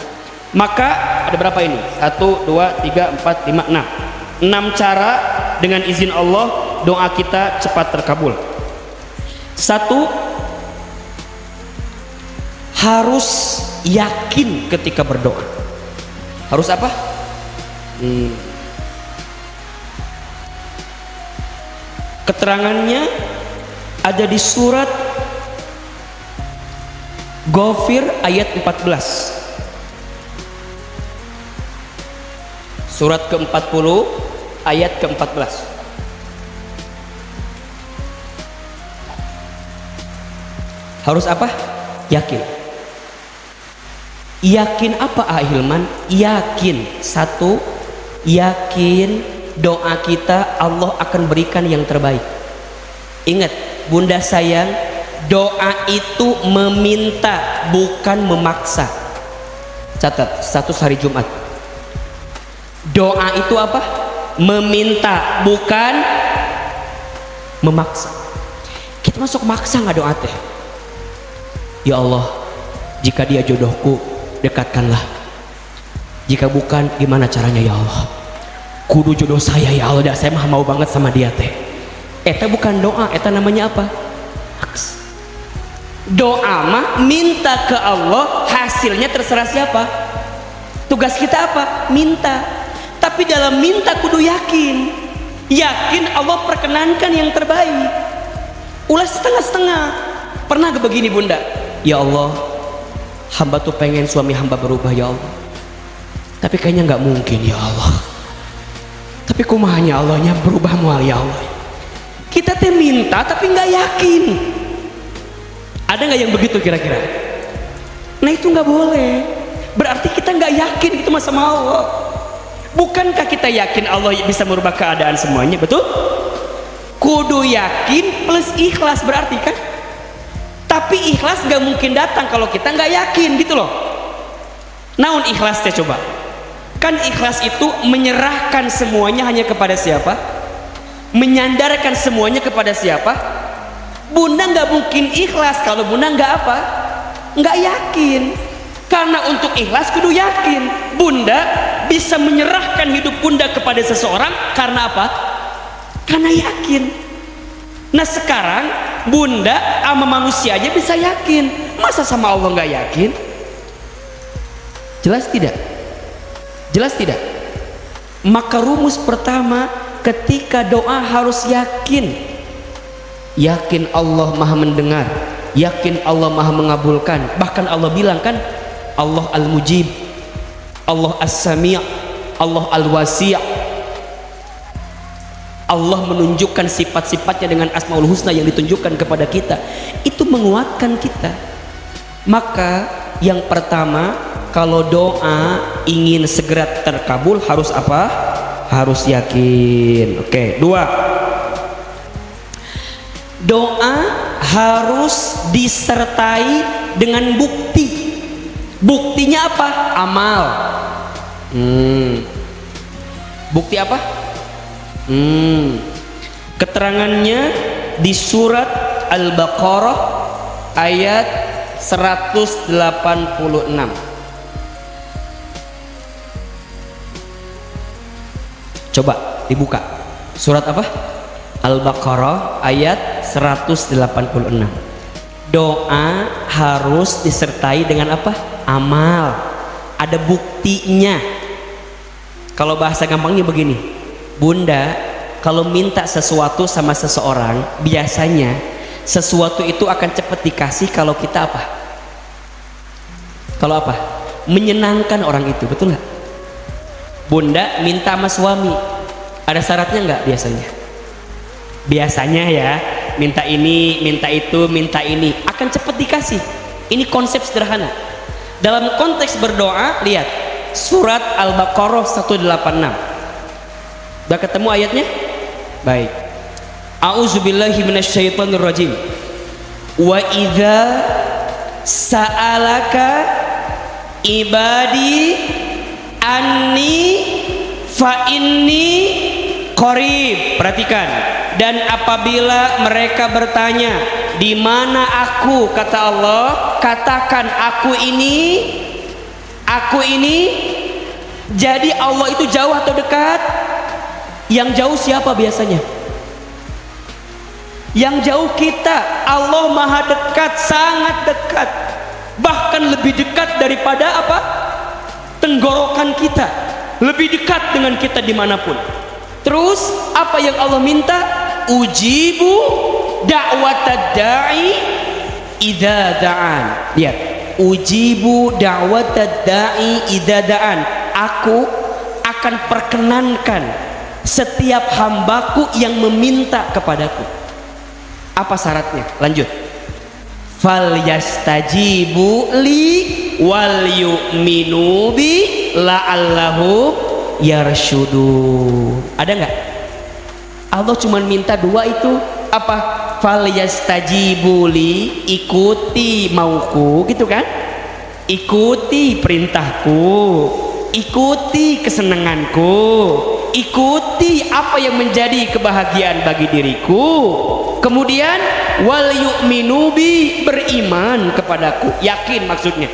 Maka ada berapa ini? 1, 2, 3, 4, 5, 6. 6 cara dengan izin Allah doa kita cepat terkabul. 1, harus yakin ketika berdoa. Harus apa? Keterangannya ada di surat Ghafir ayat 14. Surat ke-40 ayat ke-14. Harus apa? Yakin. Yakin apa Ahilman? Yakin, 1, yakin doa kita Allah akan berikan yang terbaik. Ingat bunda sayang, doa itu meminta bukan memaksa. Catat, status hari Jumat. Doa itu apa? Meminta bukan memaksa. Kita masuk maksa nggak doa teh? Ya Allah, jika dia jodohku, dekatkanlah. Jika bukan, gimana caranya ya Allah? Kudu jodoh saya ya Allah, saya mah mau banget sama dia teh. Eta bukan doa, eta namanya apa? Doa mah minta ke Allah, hasilnya terserah siapa? Tugas kita apa? Minta. Tapi dalam minta kudu yakin. Yakin Allah perkenankan yang terbaik. Ulah setengah-setengah. Pernah gak begini bunda? Ya Allah, hamba tuh pengen suami hamba berubah ya Allah, tapi kayaknya nggak mungkin ya Allah. Tapi kumahnya Allahnya berubah mual ya Allah. Kita teh minta tapi nggak yakin. Ada nggak yang begitu kira-kira? Nah itu nggak boleh. Berarti kita nggak yakin itu sama Allah. Bukankah kita yakin Allah bisa merubah keadaan semuanya? Betul? Kudu yakin plus ikhlas berarti kan? Tapi ikhlas gak mungkin datang kalau kita gak yakin gitu loh. Naon ikhlasnya coba? Kan ikhlas itu menyerahkan semuanya hanya kepada siapa? Menyandarkan semuanya kepada siapa? Bunda gak mungkin ikhlas kalau bunda gak apa? Gak yakin. Karena untuk ikhlas kudu yakin. Bunda bisa menyerahkan hidup bunda kepada seseorang karena apa? Karena yakin. Nah sekarang bunda sama manusia aja bisa yakin, masa sama Allah nggak yakin? Jelas tidak? Jelas tidak? Maka rumus pertama ketika doa harus yakin. Yakin Allah maha mendengar, yakin Allah maha mengabulkan. Bahkan Allah bilang kan, Allah al-mujib, Allah as-sami', Allah al-wasi', Allah menunjukkan sifat-sifatnya dengan Asmaul Husna yang ditunjukkan kepada kita, itu menguatkan kita. Maka yang pertama, kalau doa ingin segera terkabul harus apa? Harus yakin. Oke, dua, doa harus disertai dengan bukti. Buktinya apa? Amal. Bukti apa? Keterangannya di surat Al-Baqarah ayat 186. Coba dibuka. Surat apa? Al-Baqarah ayat 186. Doa harus disertai dengan apa? Amal. Ada buktinya. Kalau bahasa gampangnya begini, Bunda kalau minta sesuatu sama seseorang, biasanya sesuatu itu akan cepat dikasih kalau kita apa? Kalau apa? Menyenangkan orang itu, betul nggak? Bunda minta sama suami, ada syaratnya nggak biasanya? Biasanya ya, minta ini, minta itu, minta ini, akan cepat dikasih. Ini konsep sederhana. Dalam konteks berdoa, lihat surat Al-Baqarah 186. Udah ketemu ayatnya? Baik. A'udzubillahi minasyaitonirrajim. Wa idza sa'alaka ibadi anni fa inni qarib. Perhatikan. Dan apabila mereka bertanya, di mana aku, kata Allah, katakan aku ini. Jadi Allah itu jauh atau dekat? Yang jauh siapa biasanya? Yang jauh kita. Allah maha dekat, sangat dekat, bahkan lebih dekat daripada apa? Tenggorokan kita, lebih dekat dengan kita dimanapun. Terus apa yang Allah minta? Ujibu da'watad da'i idza da'an. Lihat, ujibu da'watad da'i idza da'an. Aku akan perkenankan setiap hambaku yang meminta kepadaku. Apa syaratnya? Lanjut. Fal yastajibu li wal yu'minu bi la'allahum yarsyudun. Ada nggak? Allah cuma minta dua itu. Apa? Fal yastajibu li, ikuti mauku, gitu kan? Ikuti perintahku, ikuti kesenanganku, ikuti apa yang menjadi kebahagiaan bagi diriku. Kemudian wal yu'minu bi, beriman kepadaku, yakin maksudnya.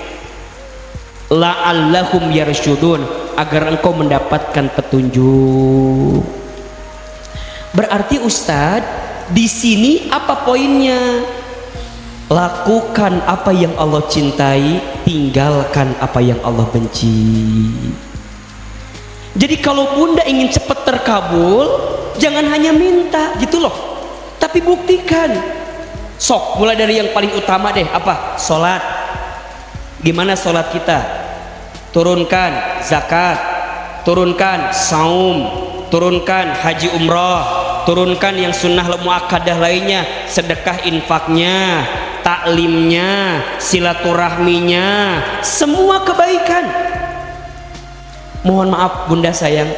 La'allahum yarsyudun, agar engkau mendapatkan petunjuk. Berarti Ustadz, di sini apa poinnya? Lakukan apa yang Allah cintai, tinggalkan apa yang Allah benci. Jadi kalau Bunda ingin cepat terkabul, jangan hanya minta gitu loh, tapi buktikan. Sok, mulai dari yang paling utama deh, apa? Sholat. Gimana sholat kita? Turunkan zakat, turunkan saum, turunkan haji umroh, turunkan yang sunnah muakkadah lainnya, sedekah infaknya, taklimnya, silaturahminya, semua kebaikan. Mohon maaf Bunda sayang,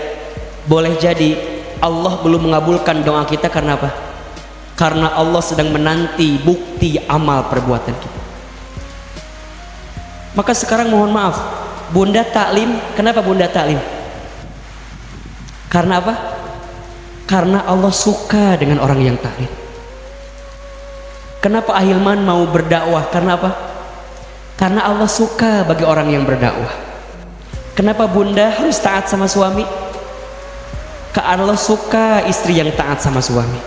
boleh jadi Allah belum mengabulkan doa kita karena apa? Karena Allah sedang menanti bukti amal perbuatan kita. Maka sekarang mohon maaf, Bunda taklim, kenapa Bunda taklim? Karena apa? Karena Allah suka dengan orang yang taklim. Kenapa Ahilman mau berdakwah? Karena apa? Karena Allah suka bagi orang yang berdakwah. Kenapa Bunda harus taat sama suami? Karena Allah suka istri yang taat sama suami.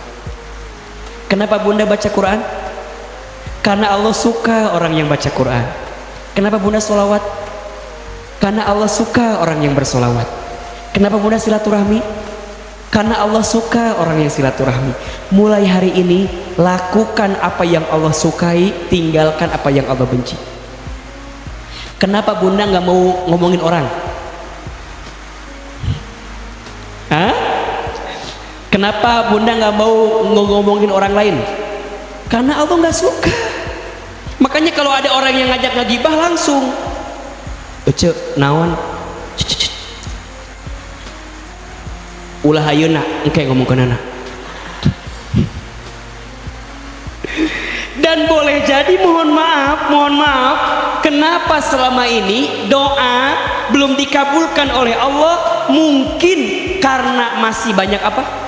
Kenapa Bunda baca Quran? Karena Allah suka orang yang baca Quran. Kenapa Bunda sholawat? Karena Allah suka orang yang bersolawat. Kenapa Bunda silaturahmi? Karena Allah suka orang yang silaturahmi. Mulai hari ini lakukan apa yang Allah sukai, tinggalkan apa yang Allah benci. Kenapa Bunda nggak mau ngomongin orang? Hah? Kenapa bunda nggak mau ngomongin orang lain? Karena Allah nggak suka. Makanya kalau ada orang yang ngajak ngegibah langsung, ece naon, ulah ayeuna engke ngomongkeun anak. Dan boleh jadi mohon maaf, kenapa selama ini doa belum dikabulkan oleh Allah? Mungkin karena masih banyak apa?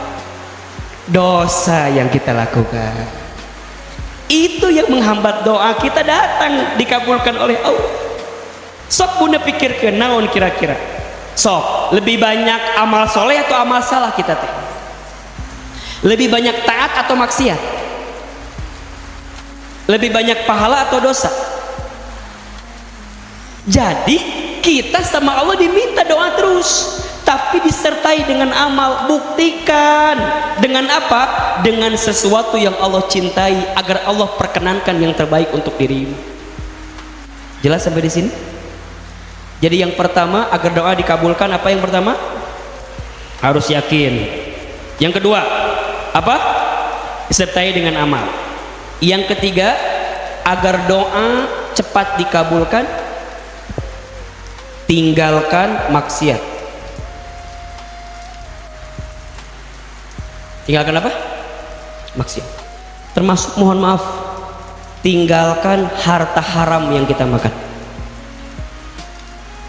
Dosa yang kita lakukan. Itu yang menghambat doa kita datang dikabulkan oleh Allah. Sok bunda pikirkeun naon kira-kira? Sok, lebih banyak amal soleh atau amal salah kita teh? Lebih banyak taat atau maksiat? Lebih banyak pahala atau dosa? Jadi kita sama Allah diminta doa terus, tapi disertai dengan amal. Buktikan dengan apa? Dengan sesuatu yang Allah cintai, agar Allah perkenankan yang terbaik untuk dirimu. Jelas sampai di sini? Jadi yang pertama, agar doa dikabulkan, apa yang pertama? Harus yakin. Yang kedua apa? Disertai dengan amal. Yang ketiga, agar doa cepat dikabulkan, tinggalkan maksiat. Tinggalkan apa? Maksiat. Termasuk mohon maaf, tinggalkan harta haram yang kita makan.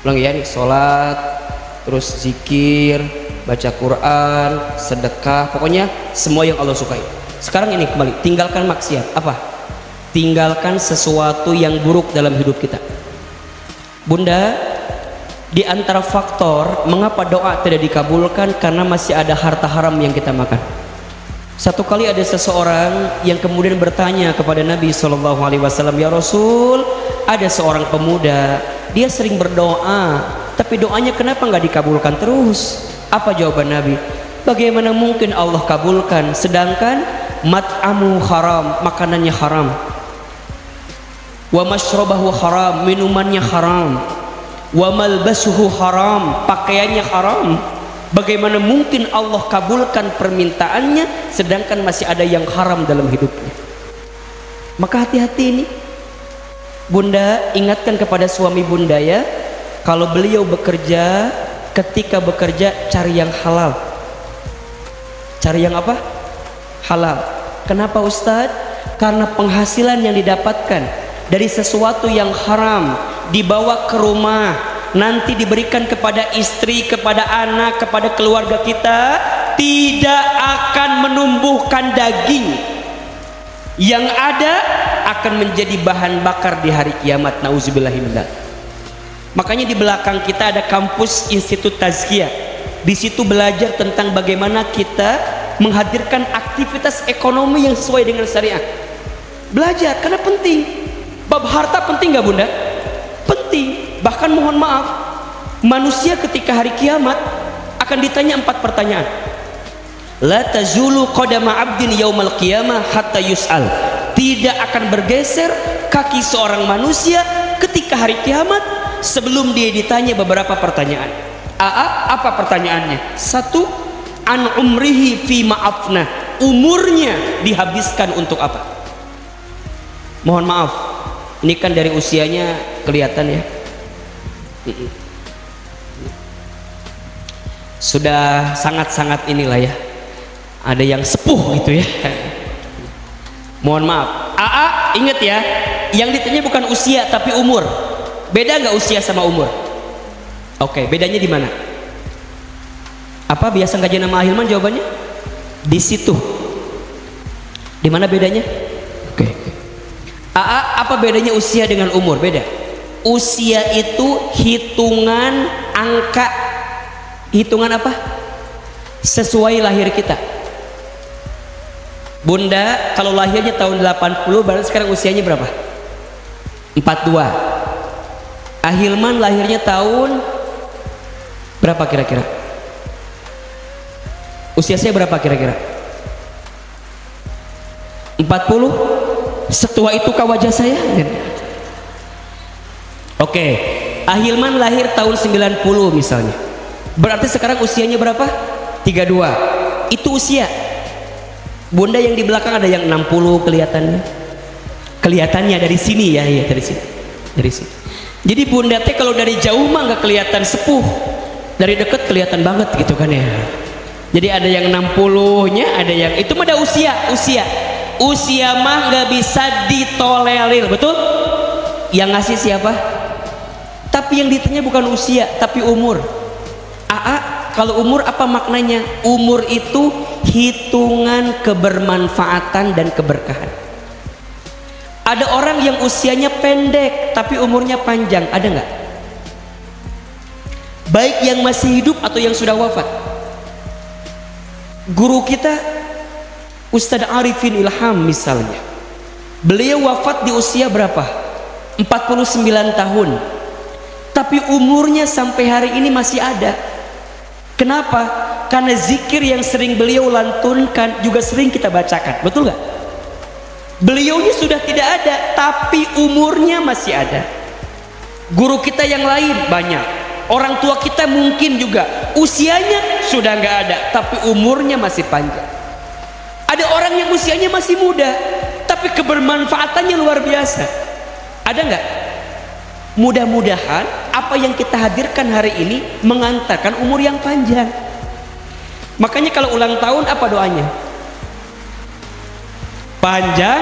Ulang ya nih, sholat, terus zikir, baca Quran, sedekah, pokoknya semua yang Allah sukai. Sekarang ini kembali, tinggalkan maksiat. Apa? Tinggalkan sesuatu yang buruk dalam hidup kita. Bunda, di antara faktor mengapa doa tidak dikabulkan, karena masih ada harta haram yang kita makan. Satu kali ada seseorang yang kemudian bertanya kepada Nabi SAW, ya Rasul, ada seorang pemuda, dia sering berdoa, tapi doanya kenapa nggak dikabulkan terus? Apa jawaban Nabi? Bagaimana mungkin Allah kabulkan sedangkan mat'amu haram, makanannya haram, wa mashrabahu haram, minumannya haram, wa malbasuhu haram, pakaiannya haram. Bagaimana mungkin Allah kabulkan permintaannya sedangkan masih ada yang haram dalam hidupnya? Maka hati-hati ini bunda, ingatkan kepada suami bunda ya, kalau beliau bekerja, ketika bekerja cari yang halal. Cari yang apa? Halal. Kenapa Ustadz? Karena penghasilan yang didapatkan dari sesuatu yang haram dibawa ke rumah, nanti diberikan kepada istri, kepada anak, kepada keluarga kita, tidak akan menumbuhkan daging. Yang ada akan menjadi bahan bakar di hari kiamat. Nauzubillahimindzalik. Makanya di belakang kita ada kampus Institut Tazkiyah. Di situ belajar tentang bagaimana kita menghadirkan aktivitas ekonomi yang sesuai dengan syariat. Belajar karena penting. Bab harta penting nggak bunda? Penting. Bahkan mohon maaf, manusia ketika hari kiamat akan ditanya 4 pertanyaan. La tazulu qadama abdin yaumal qiyamah hatta yus'al. Tidak akan bergeser kaki seorang manusia ketika hari kiamat sebelum dia ditanya beberapa pertanyaan. Apa pertanyaannya? 1, an umrihi fi ma'afna. Umurnya dihabiskan untuk apa? Mohon maaf, ini kan dari usianya kelihatan ya. Sudah sangat-sangat inilah ya, ada yang sepuh gitu ya. Mohon maaf, ingat ya, yang ditanya bukan usia tapi umur. Beda nggak usia sama umur? Oke, bedanya di mana? Apa biasa kajian nama Ahilman jawabannya? Di situ. Di mana bedanya? Oke. Apa bedanya usia dengan umur? Beda. Usia itu hitungan angka. Hitungan apa? Sesuai lahir kita. Bunda kalau lahirnya tahun 80, berarti sekarang usianya berapa? 42. Ahilman lahirnya tahun berapa kira-kira? Usia saya berapa kira-kira? 40. Setua itu kah wajah saya? Oke, Ahilman lahir tahun 90 misalnya. Berarti sekarang usianya berapa? 32. itu usia. Bunda yang di belakang ada yang 60 kelihatannya dari sini ya, ya dari sini. Jadi bunda teh kalau dari jauh mah nggak kelihatan sepuh, dari dekat kelihatan banget gitu kan ya. Jadi ada yang 60-nya, ada yang itu mah ada usia mah nggak bisa ditolerir, betul? Yang ngasih siapa? Tapi yang ditanya bukan usia tapi umur. Kalau umur apa maknanya? Umur itu hitungan kebermanfaatan dan keberkahan. Ada orang yang usianya pendek tapi umurnya panjang, ada nggak? Baik yang masih hidup atau yang sudah wafat. Guru kita Ustadz Arifin Ilham misalnya, beliau wafat di usia berapa? 49 tahun, tapi umurnya sampai hari ini masih ada. Kenapa? Karena zikir yang sering beliau lantunkan juga sering kita bacakan, betul nggak? Beliaunya sudah tidak ada tapi umurnya masih ada. Guru kita yang lain banyak, orang tua kita mungkin juga usianya sudah nggak ada tapi umurnya masih panjang. Ada orang yang usianya masih muda tapi kebermanfaatannya luar biasa. Ada nggak? Mudah-mudahan apa yang kita hadirkan hari ini mengantarkan umur yang panjang. Makanya kalau ulang tahun apa doanya? Panjang,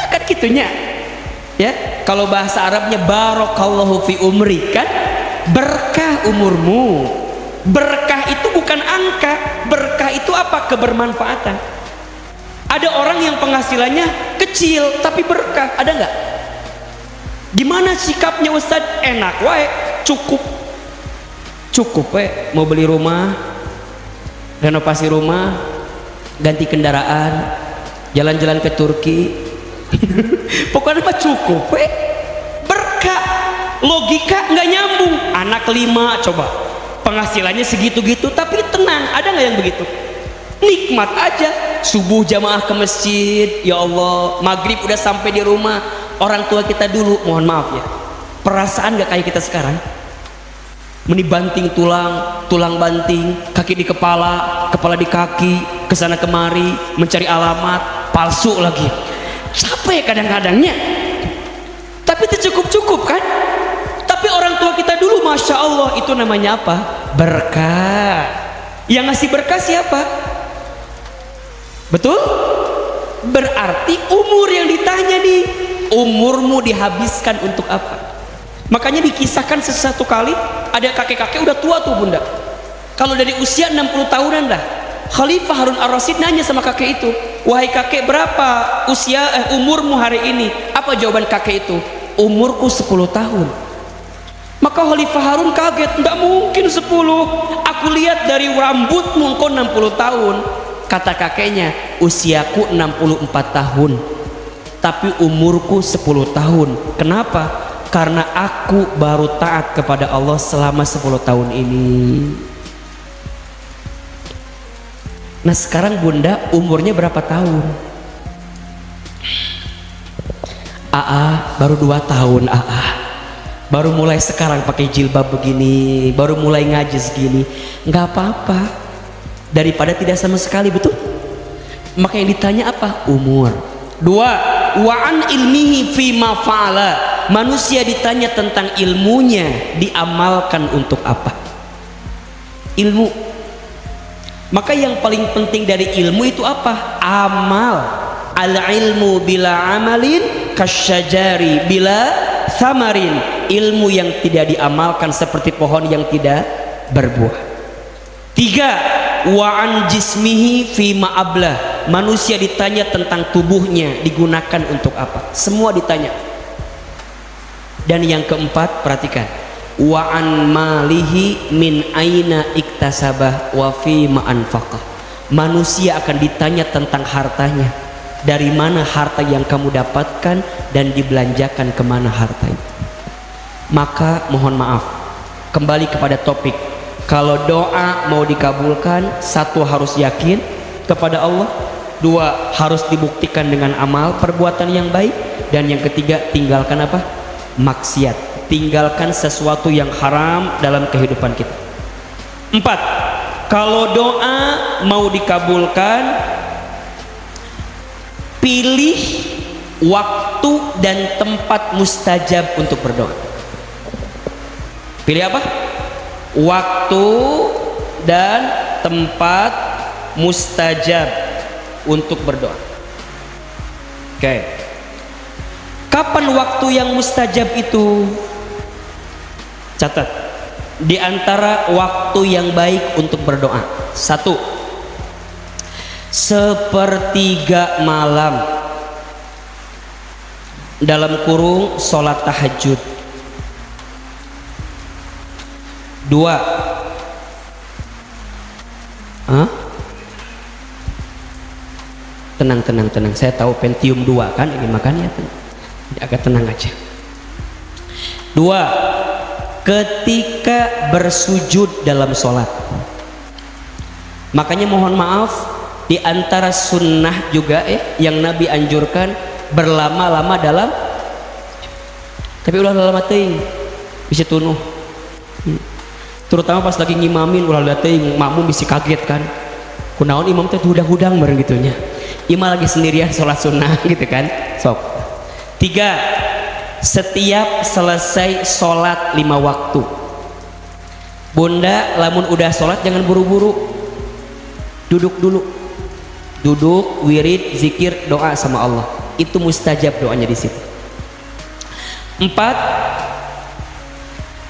kan gitunya ya. Kalau bahasa Arabnya barakallahu fi umri, kan berkah umurmu. Berkah itu bukan angka, berkah itu apa? Kebermanfaatan. Ada orang yang penghasilannya kecil tapi berkah, ada nggak? Gimana sikapnya Ustadz? Enak wae, cukup wae, mau beli rumah, renovasi rumah, ganti kendaraan, jalan-jalan ke Turki. Pokoknya mah cukup wae, berkah. Logika nggak nyambung. Anak 5 coba penghasilannya segitu-gitu tapi tenang, ada nggak yang begitu? Nikmat aja, subuh jamaah ke masjid, ya Allah, maghrib udah sampai di rumah. Orang tua kita dulu, mohon maaf ya, perasaan gak kayak kita sekarang? Menibanting tulang banting, kaki di kepala di kaki, kesana kemari, mencari alamat, palsu lagi. Capek kadang-kadangnya. Tapi itu cukup kan? Tapi orang tua kita dulu, Masya Allah, itu namanya apa? Berkah. Yang ngasih berkah siapa? Betul? Berarti umur yang ditanya nih, umurmu dihabiskan untuk apa? Makanya dikisahkan sesuatu kali ada kakek-kakek udah tua tuh bunda, kalau dari usia 60 tahunan dah, Khalifah Harun Ar-Rasyid nanya sama kakek itu, wahai kakek, berapa umurmu hari ini? Apa jawaban kakek itu? Umurku 10 tahun. Maka Khalifah Harun kaget, nggak mungkin 10, aku lihat dari rambutmu engkau 60 tahun. Kata kakeknya, usiaku 64 tahun tapi umurku 10 tahun. Kenapa? Karena aku baru taat kepada Allah selama 10 tahun ini. Nah sekarang bunda umurnya berapa tahun? Baru 2 tahun. Baru mulai sekarang pakai jilbab begini, baru mulai ngaji segini. Nggak apa-apa daripada tidak sama sekali, betul? Maka yang ditanya apa? Umur. 2, wa'an ilmihi fima fa'ala. Manusia ditanya tentang ilmunya, diamalkan untuk apa? Ilmu. Maka yang paling penting dari ilmu itu apa? Amal. Al ilmu bila amalin kasyajari bila samarin. Ilmu yang tidak diamalkan seperti pohon yang tidak berbuah. 3, wa'an jismihi fima ablah. Manusia ditanya tentang tubuhnya, digunakan untuk apa? Semua ditanya. Dan yang keempat, perhatikan, wa'an malihi min aina iktasabah wa fi ma anfaqah. Manusia akan ditanya tentang hartanya, dari mana harta yang kamu dapatkan dan dibelanjakan kemana harta itu. Maka mohon maaf, kembali kepada topik, kalau doa mau dikabulkan, 1 harus yakin kepada Allah, 2 harus dibuktikan dengan amal perbuatan yang baik, dan yang ketiga tinggalkan apa? Maksiat, tinggalkan sesuatu yang haram dalam kehidupan kita. 4, kalau doa mau dikabulkan, pilih waktu dan tempat mustajab untuk berdoa. Pilih apa? Waktu dan tempat mustajab untuk berdoa. Oke. Kapan waktu yang mustajab itu? Catat. Di antara waktu yang baik untuk berdoa. 1. Sepertiga malam, dalam kurung sholat tahajud. 2. Tenang, saya tahu Pentium 2 kan ini, makanya agak tenang aja. 2. Ketika bersujud dalam sholat. Makanya mohon maaf, di antara sunnah juga yang Nabi anjurkan berlama-lama dalam, tapi ulah lama teuing bisa tunuh, terutama pas lagi ngimamin ulah teuing makmum bisa kaget kan, kunaon imam teh hudang-hudang bareng gitunya, imam lagi sendirian sholat sunnah gitu kan. Sok. 3. Setiap selesai sholat 5 waktu, bunda lamun udah sholat jangan buru-buru, duduk dulu, duduk, wirid, zikir, doa sama Allah, itu mustajab doanya di situ. 4.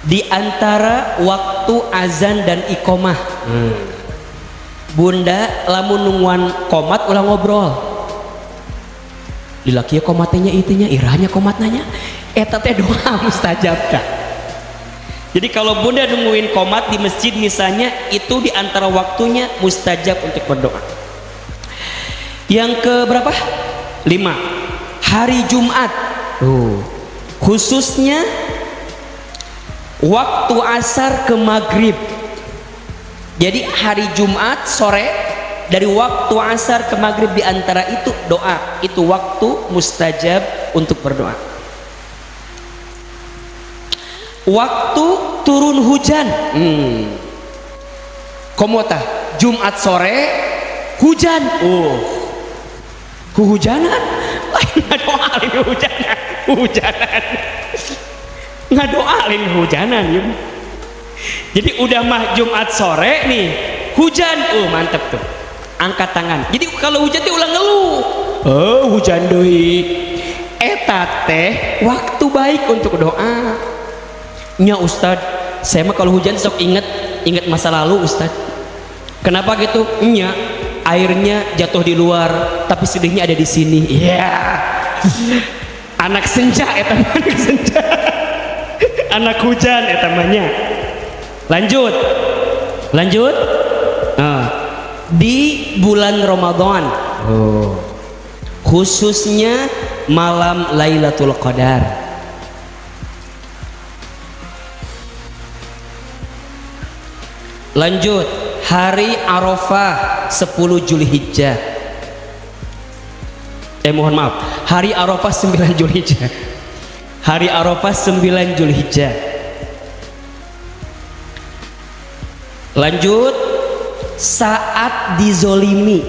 Di antara waktu azan dan iqomah, bunda lamun nungguan komat ulah ngobrol, dilaki ya komatnya itunya, irahnya komatnanya, eta teh doa mustajab kah. Jadi kalau bunda nungguin komat di masjid misalnya, itu di antara waktunya mustajab untuk berdoa. Yang ke berapa? 5. Hari Jumat, khususnya waktu asar ke maghrib. Jadi hari Jumat sore dari waktu asar ke maghrib, di antara itu doa, itu waktu mustajab untuk berdoa. Waktu turun hujan, komota Jumat sore hujan, hujanan lain ngadoalin hujanan ngadoalin hujanan ya. Jadi udah mah Jumat sore nih hujan, mantep tuh, angkat tangan. Jadi kalau hujan tuh ulang ngeluh, hujan deui, eta teh waktu baik untuk doa. Nya Ustadz, saya mah kalau hujan sok inget masa lalu Ustadz. Kenapa gitu? Nya airnya jatuh di luar, tapi sedihnya ada di sini. Anak senja eta mah, anak senja. Anak hujan eta mahnya. Lanjut. Di bulan Ramadan, khususnya malam Lailatul Qadar. Lanjut, hari Arafah 10 Zulhijjah. Mohon maaf, hari Arafah 9 Zulhijjah. Hari Arafah 9 Zulhijjah. Lanjut, saat dizolimi.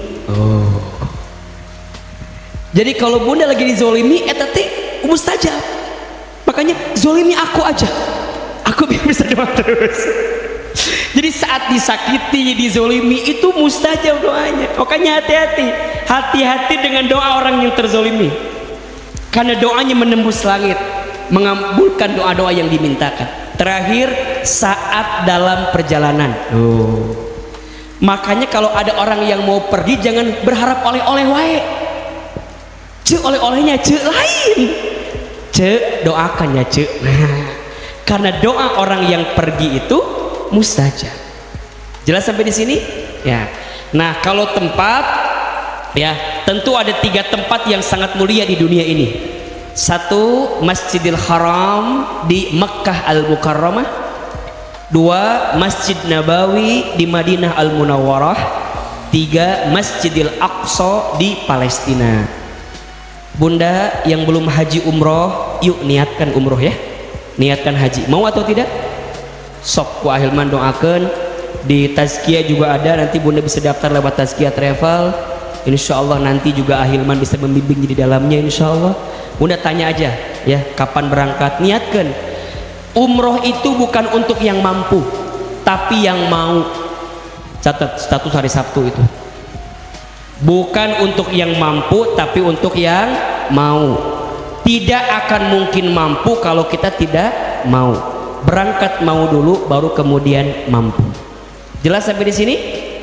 Jadi kalau bunda lagi dizolimi, eta teh mustajab. Makanya zolimi aku aja, aku biar bisa doa terus. Jadi saat disakiti, dizolimi, itu mustajab doanya. Makanya hati-hati dengan doa orang yang terzolimi, karena doanya menembus langit, mengabulkan doa-doa yang dimintakan. Terakhir, saat dalam perjalanan. Makanya kalau ada orang yang mau pergi, jangan berharap oleh-oleh wae. Oleh-olehnya lain. Doakan ya karena doa orang yang pergi itu mustajab. Jelas sampai di sini? Ya. Nah, kalau tempat, ya tentu ada 3 tempat yang sangat mulia di dunia ini. 1, Masjidil Haram di Mekkah Al-Mukarramah. 2, Masjid Nabawi di Madinah Al-Munawwarah. 3, Masjidil Aqsa di Palestina. Bunda yang belum haji umroh, yuk niatkan umroh ya, niatkan haji. Mau atau tidak? Sok ku ahilman doakeun Di Tazkiyah juga ada, nanti bunda bisa daftar lewat Tazkiyah Travel. Insya Allah nanti juga Ahilman bisa membimbing di dalamnya. Insya Allah bunda tanya aja ya, kapan berangkat, niatkan. Umroh itu bukan untuk yang mampu, tapi yang mau. Catat status hari Sabtu itu, bukan untuk yang mampu tapi untuk yang mau. Tidak akan mungkin mampu kalau kita tidak mau. Berangkat mau dulu baru kemudian mampu. Jelas sampai di sini?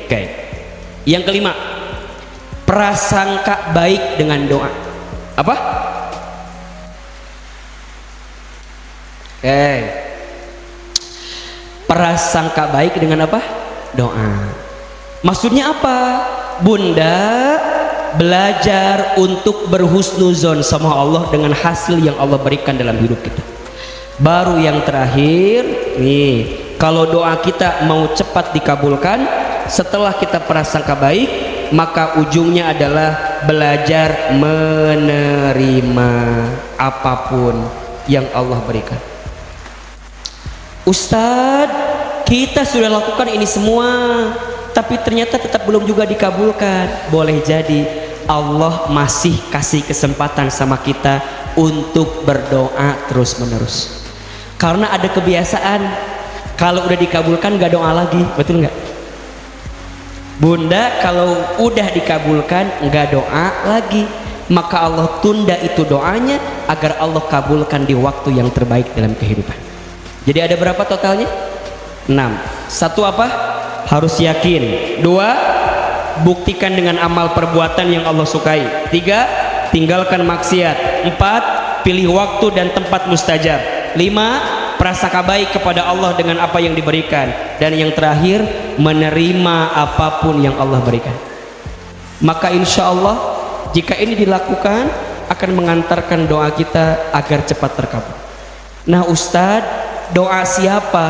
Oke. Yang kelima, prasangka baik dengan doa. Apa? Oke. Prasangka baik dengan apa? Doa. Maksudnya apa? Bunda belajar untuk berhusnuzon sama Allah dengan hasil yang Allah berikan dalam hidup kita. Baru yang terakhir nih, kalau doa kita mau cepat dikabulkan, setelah kita prasangka baik, maka ujungnya adalah belajar menerima apapun yang Allah berikan. Ustadz, kita sudah lakukan ini semua, tapi ternyata tetap belum juga dikabulkan. Boleh jadi Allah masih kasih kesempatan sama kita untuk berdoa terus menerus. Karena ada kebiasaan, kalau udah dikabulkan gak doa lagi, betul nggak? Bunda kalau udah dikabulkan gak doa lagi, maka Allah tunda itu doanya agar Allah kabulkan di waktu yang terbaik dalam kehidupan. Jadi ada berapa totalnya? 6. Satu apa? Harus yakin. 2, buktikan dengan amal perbuatan yang Allah sukai. 3, tinggalkan maksiat. 4, pilih waktu dan tempat mustajab. 5, prasangka baik kepada Allah dengan apa yang diberikan. Dan yang terakhir, menerima apapun yang Allah berikan. Maka insya Allah jika ini dilakukan akan mengantarkan doa kita agar cepat terkabul. Nah Ustadz, doa siapa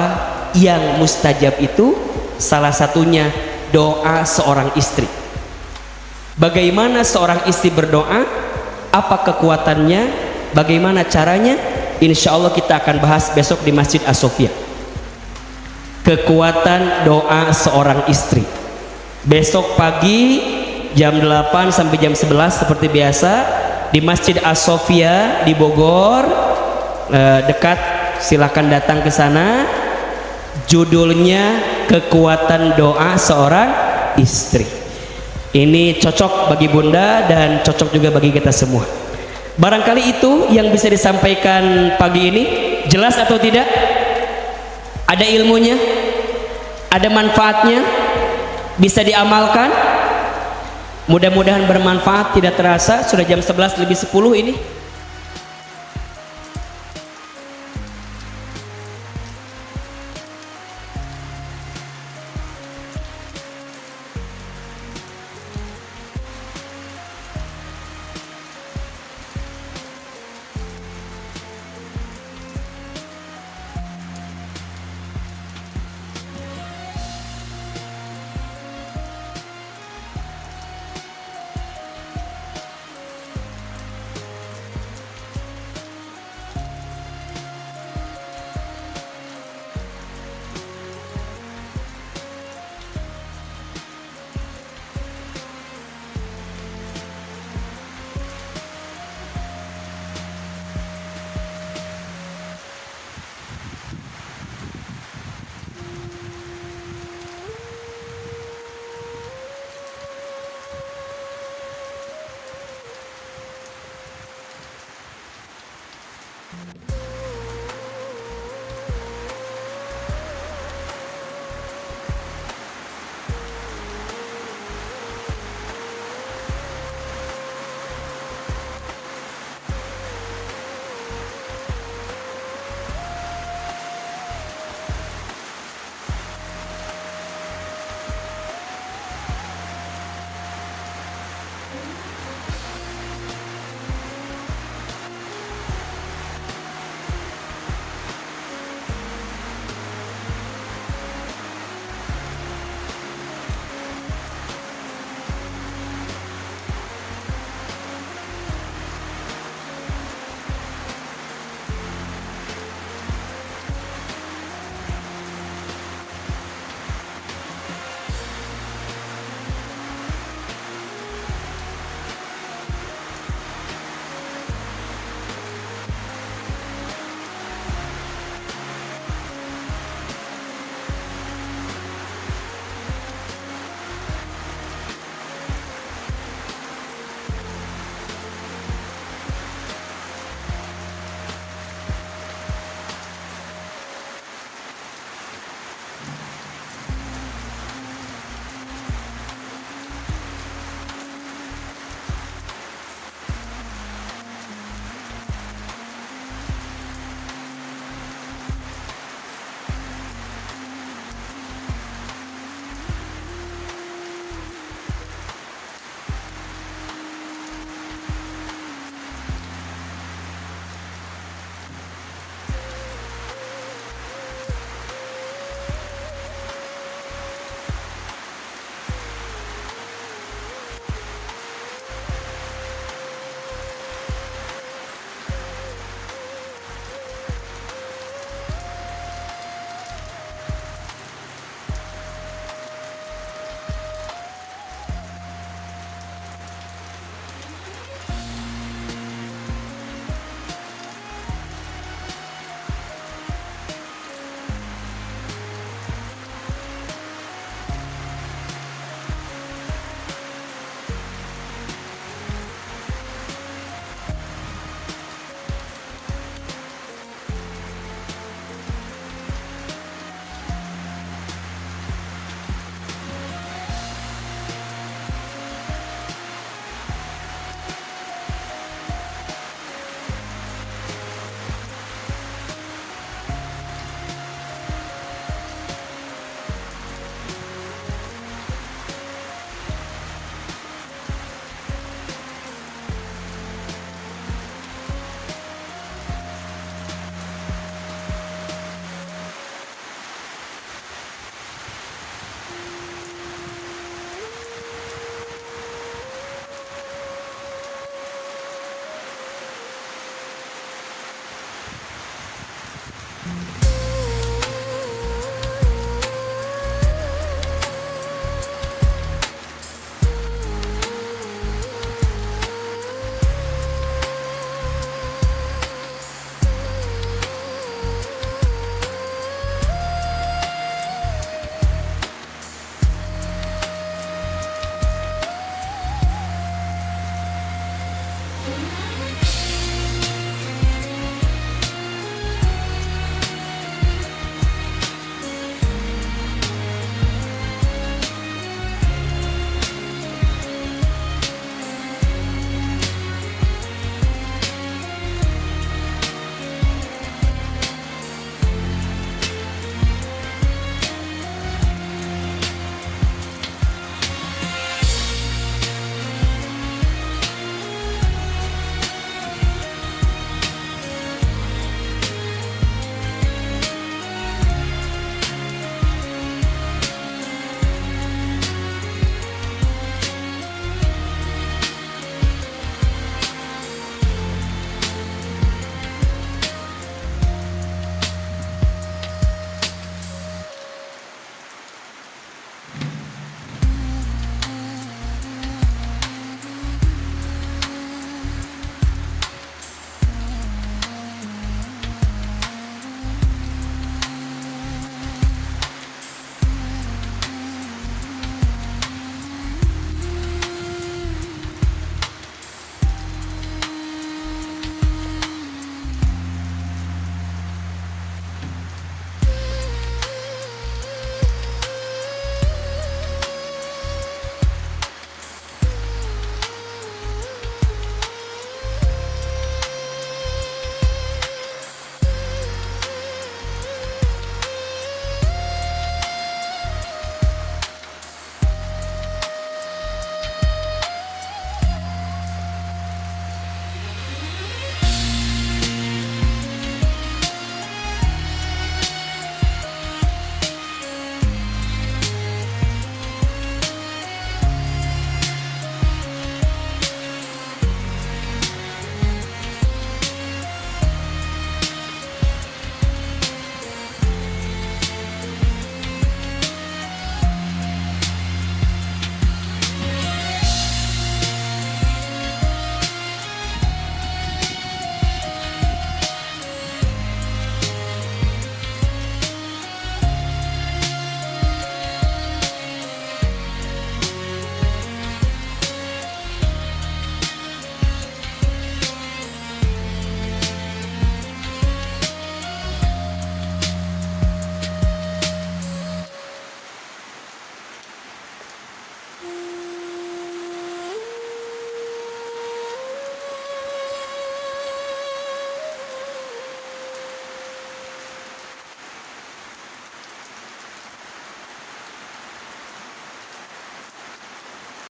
yang mustajab itu? Salah satunya doa seorang istri. Bagaimana seorang istri berdoa? Apa kekuatannya? Bagaimana caranya? Insya Allah kita akan bahas besok di Masjid As-Sofia. Kekuatan doa seorang istri. Besok pagi jam 8 sampai jam 11 seperti biasa di Masjid As-Sofia di Bogor, dekat. Silahkan datang ke sana. Judulnya kekuatan doa seorang istri. Ini cocok bagi bunda dan cocok juga bagi kita semua. Barangkali itu yang bisa disampaikan pagi ini. Jelas atau tidak? Ada ilmunya? Ada manfaatnya? Bisa diamalkan? Mudah-mudahan bermanfaat. Tidak terasa sudah jam 11 lebih 10 ini.